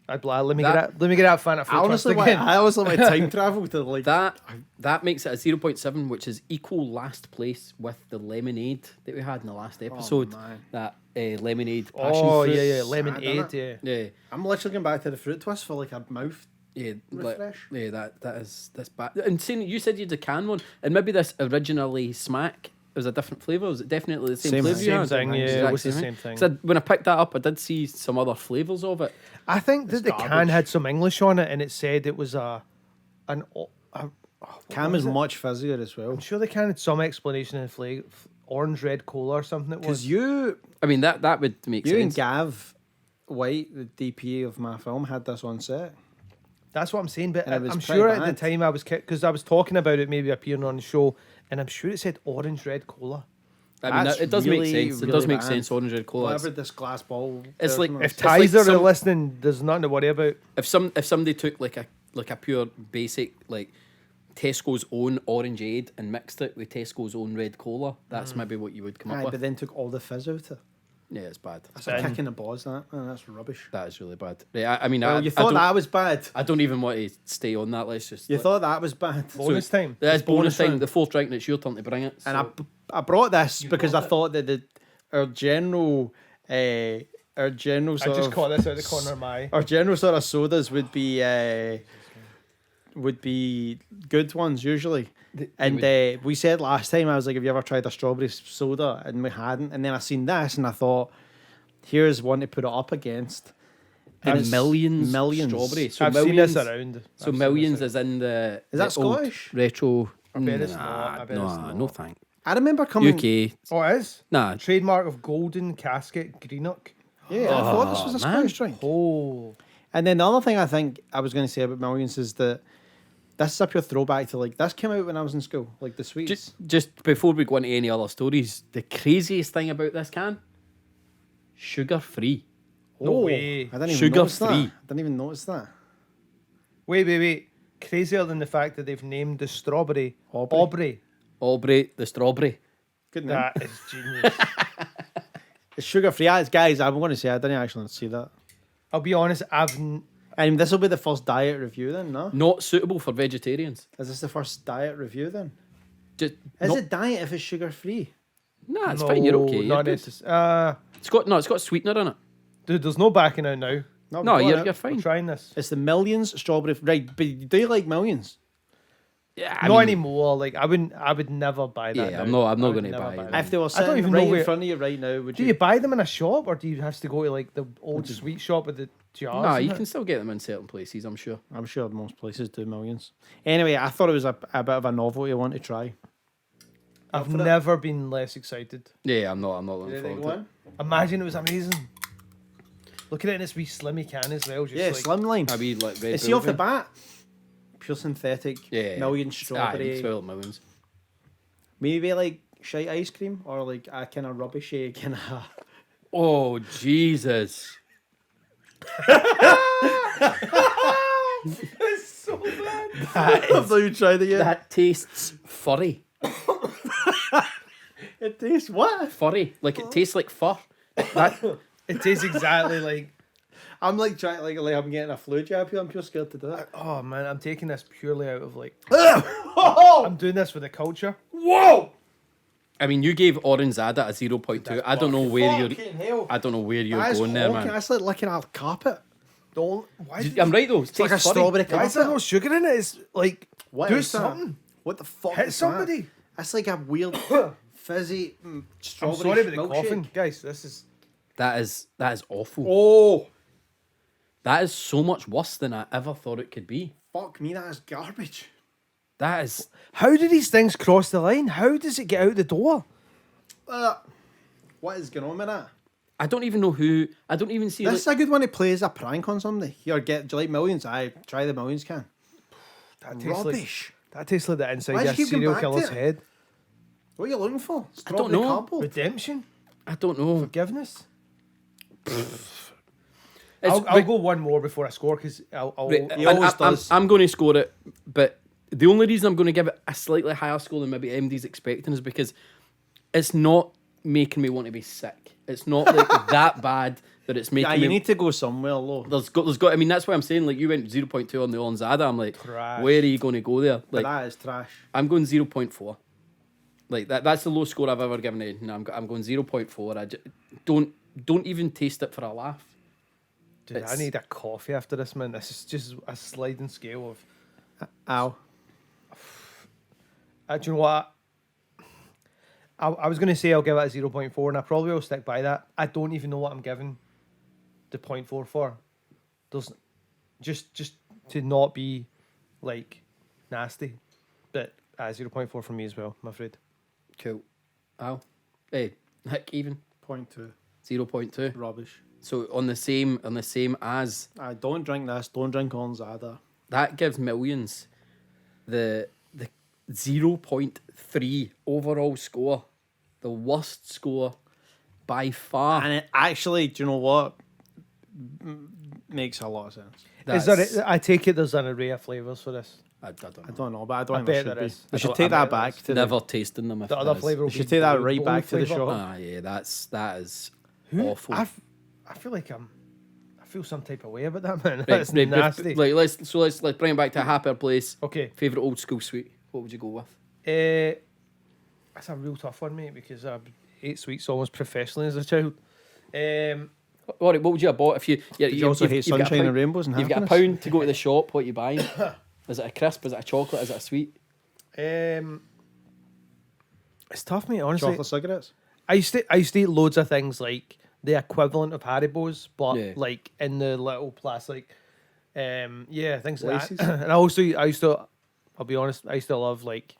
I'd be like, let me That- get out Fanta Fruit I honestly, Twist again. I always like my time travel to like That makes it a 0.7, which is equal last place with the lemonade that we had in the last episode. man. That lemonade passion Oh fruit. yeah, Sad, lemonade, innit? yeah. Yeah, I'm literally going back to the fruit twist for like a mouth. yeah, like, Refresh. yeah. That's bad. And saying you said you had a can one, and maybe this originally smack was a different flavour. Was it definitely the same Same flavour? you Same had? thing, yeah. Exact It was the same same thing. So when I picked that up, I did see some other flavours of it. I think that It's the can garbage. had some English on it, and it said it was a what Cam was is it? much fizzier as well. I'm sure the can had some explanation in orange red cola or something. It was. Because you I mean, that would make and sense. Gav White, the DP of my film, had this on set. That's what I'm saying, but And it was I'm pretty sure at the bad. time I was because I was talking about it maybe appearing on the show, and I'm sure it said orange red cola. I mean, That's it does really, make sense. It really does make bad. sense. Orange red cola. Whatever this glass ball. It's like- version If of- like Tizer some- are listening, there's nothing to worry about. If somebody took like a pure basic like Tesco's own orangeade and mixed it with Tesco's own red cola, that's maybe what you would come Aye, up but with. then took all the fizz out of it. Yeah, it's bad. That's a Then- kick in the balls, that. Man, that's rubbish. That is really bad. Yeah, I mean, Well, I, you I thought don't, that was bad. I don't even want to stay on that. Let's just. You thought that was bad. Bonus time. There's It's bonus bonus time. round. The fourth drink, and it's your turn to bring it. And so- I brought this You because I brought it. thought that our general our general I sort just of caught this out of the corner of my eye. our general sort of sodas would be good ones usually. And we said last time, I was like, have you ever tried a strawberry soda? And we hadn't. And then I seen this and I thought, here's one to put it up against. And it's millions millions. strawberry. So I've millions, seen this around. So millions is in the Is that the old Scottish? retro. I bet it's not. I bet it's not. No thank. I remember coming. UK. Oh, it is? Nah. Trademark of Golden Casket Greenock. Yeah, I thought this was a man. Scottish drink. Oh. And then the other thing I think I was going to say about millions is that this is a pure throwback to like this came out when I was in school, like the sweets. Just before we go into any other stories, the craziest thing about this can, sugar free. No way. I didn't even Sugar notice that. free. I didn't even notice that. Wait. Crazier than the fact that they've named the strawberry Aubrey. Aubrey the strawberry. Good name. That is genius. It's sugar free. Guys, I'm going to say I didn't actually see that. I'll be honest, And this will be the first diet review then, no? Not suitable for vegetarians. Is this the first diet review then? Just Is not, it diet if it's sugar free? Nah, it's fine. You're okay. You're Not good. necessarily. It's got sweetener in it. Dude, there's no backing out now. No, we've got you're it. fine. I'm trying this. It's the millions strawberry. Right, but do you like millions? Yeah, Not anymore. Like I would never buy that. Yeah, now. I'm not I would gonna never buy that. that. If they were I sitting don't even right know in where. front of you right now, would Do you? you buy them in a shop, or do you have to go to like the old sweet shop with the jars? Nah, and you that? can still get them in certain places, I'm sure. I'm sure most places do millions. Anyway, I thought it was a bit of a novelty I want to try. I've for that? never been less excited. Yeah, I'm not looking forward to it. Imagine it was amazing. Look at it in this wee slimmy can as well. Just Yeah, like, slimline. I mean, like, Is he off the bat? Pure synthetic. Yeah. Million Aye, strawberry. it's well millions. Maybe like shite ice cream or like a kind of rubbishy kind of. Oh, Jesus. It's so bad. Have you tried it yet? That tastes furry. It tastes what? Furry. Like, it tastes like fur. That, It tastes exactly like. I'm like trying like I'm getting a flu jab here. I'm pure scared to do it. Oh man, I'm taking this purely out of like. Whoa! I'm doing this for the culture. Whoa! I mean, you gave Oranzada a 0.2. I don't know where you're. Fucking hell. I don't know where you're That's going there, honking. man. That's like licking a carpet. Don't. Why? I'm right though. It It's like a tastes furry. strawberry Why is there no carpet. sugar in it? It's like What do is that? something. What the fuck Hit is somebody. that? That's like a weird fizzy I'm strawberry sorry about the milkshake. coughing, guys. This is. That is awful. Oh, That is so much worse than I ever thought it could be. fuck me, that is garbage. That is. How do these things cross the line? How does it get out the door? What is going on with that? I don't even know who. I don't even see. This is Like, a good one to play as a prank on somebody. Here, do you like millions? I try the millions can. That tastes like Rubbish. that tastes like the inside Why of do a you keep going serial back to killer's it? head. What are you looking for? don't Strawberry know. cardboard? Redemption, I don't know. forgiveness. It's, I'll go one more before I score because I'll Right, He and always I'm does. going to score it, but the only reason I'm going to give it a slightly higher score than maybe MD's expecting is because it's not making me want to be sick. It's not like that bad that it's making Yeah, me. you need to go somewhere low. There's got. I mean, that's why I'm saying like you went 0.2 on the Oranzada. I'm like, Trash. where are you going to go there? But Like, that is trash. I'm going 0.4. Like that's the lowest score I've ever given it. No, I'm going 0.4. I don't even taste it for a laugh. Dude, I It's- need a coffee after this, man. This is just a sliding scale of. Ow. Do you know what? I was going to say I'll give it a 0.4, and I probably will stick by that. I don't even know what I'm giving the 0.4 for. There's just to not be like nasty, but 0.4 from me as well. I'm afraid. Cool. Ow. Hey, Nick, even 0.2. 0.2. Rubbish. So on the same as I don't drink this. Don't drink Oranzada. that gives millions the 0.3 overall score, the worst score by far. And it actually, do you know what? Makes a lot of sense. Is there? I take it there's an array of flavors for this. I don't I know. don't know, but I don't I think bet there should there be. is. We should I take bet that there back is. to Never tasting them. If The there other is. flavour. We should take that right back to the shop. Ah, yeah, that is Who? awful. I feel like I feel some type of way about that, man. Right, That's right, nasty. Like let's bring it back to a happier place. Okay. Favorite old school sweet. What would you go with? That's a real tough one, mate, because I ate sweets almost professionally as a child. All right, what would you have bought if you? Yeah, Did you also hate you've got a sunshine and pound- rainbows and You've got a happiness? pound to go to the shop. What are you buying? Is it a crisp? Is it a chocolate? Is it a sweet? It's tough, mate. Honestly, Chocolate cigarettes. I used to eat loads of things like the equivalent of Haribo's, but Yeah. like in the little plastic. Things like Laces? that. And I used to. I'll be honest. I used to love like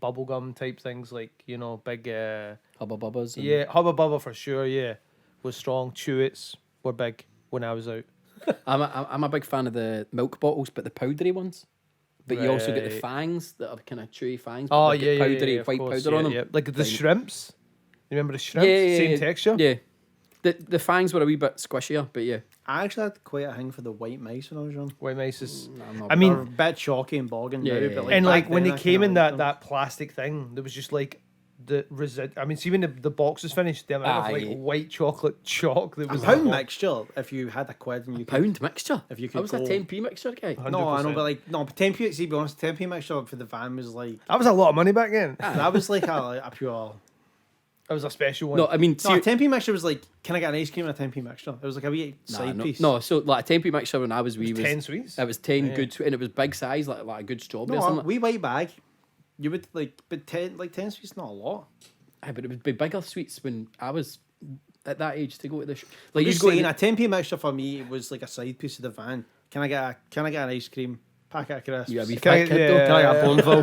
bubblegum type things, like big. Hubba bubbas. and- Yeah, Hubba Bubba for sure. Yeah, was strong. Chew-Its were big when I was out. I'm a big fan of the milk bottles, but the powdery ones. But you also get the Right. fangs that are kind of chewy fangs. But Oh they've got yeah, powdery of white course, powder on them. yeah. Like the Tiny. shrimps. You remember the shrimps? Yeah, Same texture. Yeah, the fangs were a wee bit squishier, but yeah. I actually had quite a thing for the white mice when I was young. White mice is. I'm not I They're mean, a bit chalky and bogging Yeah, now, yeah, but yeah. and back like when then they I came kinda in liked them. that plastic thing, there was just like the I mean, see when the box was finished, the amount of like Aye. white chocolate chalk that a was pound on. mixture. If you had a quid and you could, Pound mixture. If you I could was a go- 10p mixture guy. no, I know, 100%. but like no, but 10p. See, be honest, 10p mixture for the van was like That was a lot of money back then. that was like a pure. That was a special one. No, I mean, No, a see, 10p mixture was like, can I get an ice cream and a 10p mixture? It was like a wee nah, side no, piece. no, so like a 10p mixture when I was wee was 10 sweets. it was 10 Yeah. good, and it was big size, like a good strawberry or no, a something. wee white bag. You would like, but 10 sweets not a lot. Aye, but it would be bigger sweets when I was at that age to go to the Like you'd you go to saying, the- a 10p mixture for me was like a side piece of the van. Can I get an ice cream? Packet of crisps. You a wee Can I- fat kid though. yeah. Can I get a Boneville?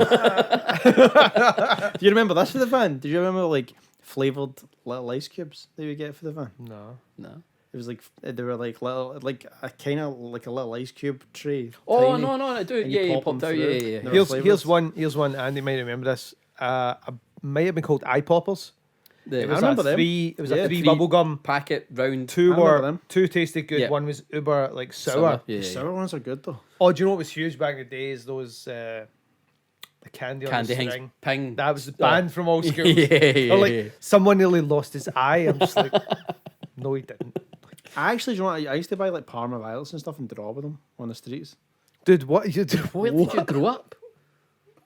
Do you remember this for the van? Did you remember like flavoured little ice cubes that you would get for the van? No. No. It was like they were like little, like a kind of like a little ice cube tray. Oh tiny, no, I do. and you Yeah, you pop them popped out. through. Yeah, yeah, yeah. They were Here's flavoured. here's one. Andy might remember this. Might have been called eye poppers. The It was remember a them. three. It was Yeah, a three three- bubble gum. packet round. Two I remember were them. two tasted good. Yeah. One was uber like sour. Sour. The Yeah, yeah. sour ones are good though. Oh, do you know what was huge back in the days? Those the candy on Candy the hangs string. ping. That was banned from all schools. Yeah, Or like yeah. someone nearly lost his eye. I'm just like, no, he didn't. I actually, do you know what, I used to buy like Parma violets and stuff and draw with them on the streets. Dude, what you do? Where did you grow up?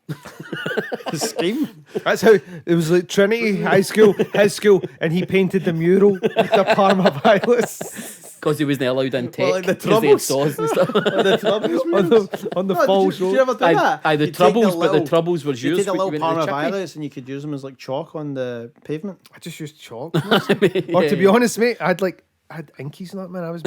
The scheme. That's how it was like Trinity High School, his school, and he painted the mural with the Parma violets Because he wasn't allowed in tech. Well, like the 'cause they had Troubles. saws and stuff. The troubles. on the No, falls did you road. ever do Aye, that? aye, the You'd take troubles, but the little- troubles were You used. take the when little you went Parma to the chippy. violets and you could use them as like chalk on the pavement. I just used chalk. Or to be honest, mate, I had inkies and that, man.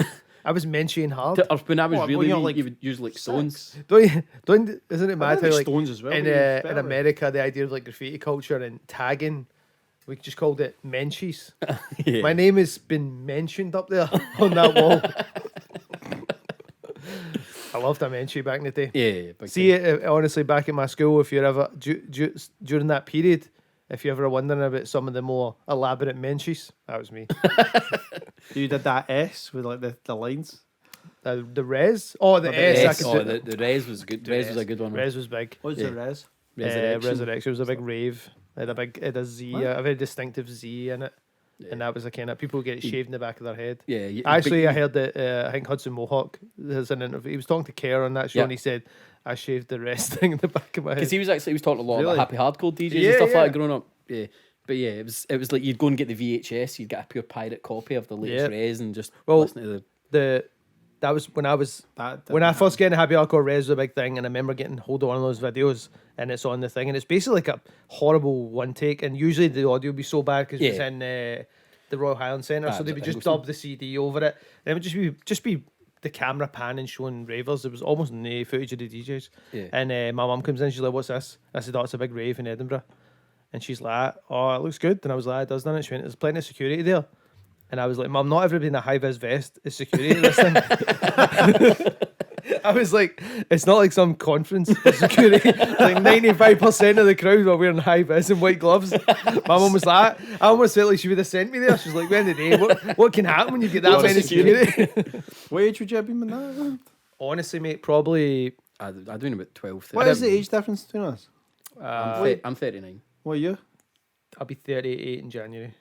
I was mentioning hard. Or when I was What, when really you're, wee, like, you would use like stones. Six. Isn't it mad how like like stones as well, in but it's better. America the idea of like graffiti culture and tagging, we just called it menchies. Yeah. My name has been mentioned up there on that wall. I loved a menchie back in the day. Yeah, big See, time. honestly, back at my school, if you're ever during that period, if you ever wondering about some of the more elaborate menchies, that was me. You did that S with like the lines. The res, oh the the S, Yes, I could oh, do. the res was good. Res was a good one. Res was big. What's Yeah. the res? Resurrection. Resurrection was a big rave. It had a Z, a very distinctive Z in it, and that was a kind of people get it shaved in the back of their head. Yeah, Actually, I heard that I think Hudson Mohawk has an interview. He was talking to Kerr on that show, Yeah. and he said, "I shaved the rest thing in the back of my head." because he was talking a lot Really? about happy hardcore DJs Yeah, and stuff yeah. like that growing up. Yeah, but yeah, it was like you'd go and get the VHS, you'd get a pure pirate copy of the latest Yeah. res and just Well, listen to That was when I was That when I first get into Happy Hardcore. Res was a big thing, and I remember getting hold of one of those videos, and it's on the thing, and it's basically like a horrible one take, and usually the audio would be so bad because it's Yeah. in the Royal Highland Centre, so it they was would at just Ingleton. dub the CD over it, and it would just be the camera panning showing ravers. There was almost no footage of the DJs, Yeah. and my mum comes in, she's like, "What's this?" I said, "Oh, it's a big rave in Edinburgh," and she's like, "Oh, it looks good," and I was like, "It does, doesn't it?" She went, "There's plenty of security there." And I was like, "Mum, not everybody in a high-vis vest is security at this thing." I was like, "It's not like some conference of security. Like 95% of the crowd were wearing high-vis and white gloves." My mum was like, I almost felt like she would have sent me there. She was like, "When the day, what can happen when you get that Lot of many security?" What age would you have been when that happened? Honestly, mate, probably I doing about 12, 13. What is the age difference between us? I'm 39. What are you? I'll be 38 in January.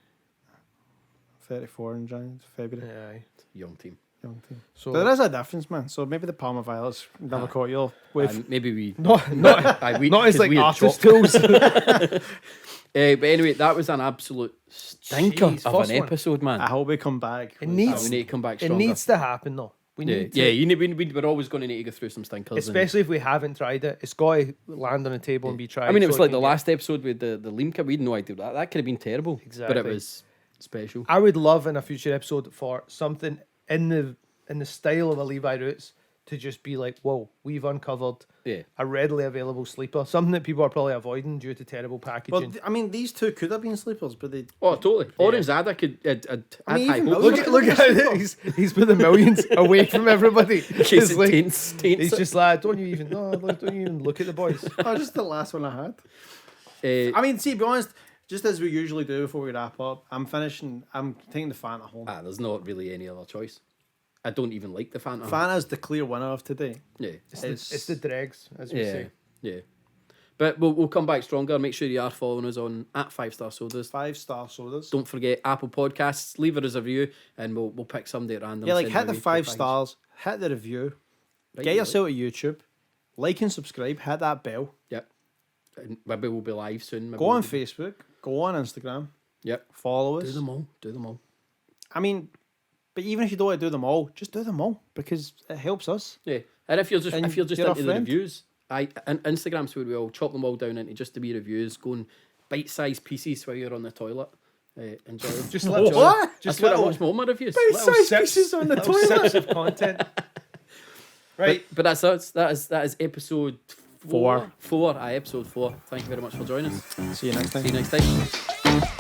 34 in January, February. Aye. Young team. young team. So There is a difference, man. So maybe the Parma Violets never caught your wave. And maybe we not not as like artist tools. But anyway, that was an absolute stinker Jeez, of first an one. episode, man. I hope we come back. It with needs- We need to come back It stronger. needs to happen though. We Yeah, need to, yeah. We're always going to need to go through some stinkers. especially if we haven't tried it. It's got to land on the table and be tried. I mean, it so was like can the get- last episode with the Limca. We had no idea that could have been terrible. But Exactly. it was special. I would love in a future episode for something in the style of a Levi Roots to just be like, whoa, we've uncovered Yeah. a readily available sleeper, something that people are probably avoiding due to terrible Well, packaging. I mean, these two could have been sleepers, but they. Oh, totally. Oranzada could. I mean, high even hopes. Milk- look at it. He's put the millions away from everybody. In case It's it like- taints he's it. just like, don't you even look at the boys. Oh, just the last one I had. Uh, I mean, see, to be honest, just as we usually do before we wrap up, I'm taking the Fanta home. there's not really any other choice. I don't even like the Fanta. Fanta's the clear winner of today. Yeah. It's the dregs, as we Yeah. say. Yeah. But we'll come back stronger. Make sure you are following us on at 5-star sodas. 5-star sodas. Don't forget Apple Podcasts. Leave us a review, and we'll pick somebody at random. Yeah, like send hit them the away 5 for things. stars, hit the review, Right, get you yourself to YouTube, like and subscribe, hit that bell, Yep. And maybe we'll be live soon. Maybe go on we'll be- Facebook, go on Instagram, Yep. follow Do us. them all. Do them all. I mean, but even if you don't want to do them all, just do them all because it helps us. Yeah. And if you're just And into you're a the friend. reviews, Instagram's where we'll chop them all down into just to be reviews, going bite-sized pieces while you're on the toilet. Enjoy them. Just What? let What? Just where I watch more of my reviews. Bite-sized sips- pieces on the little toilet. sips of content. Right. But that's us. That is episode 4. 4. Episode 4. Thank you very much for joining us. See you next time. See you next time.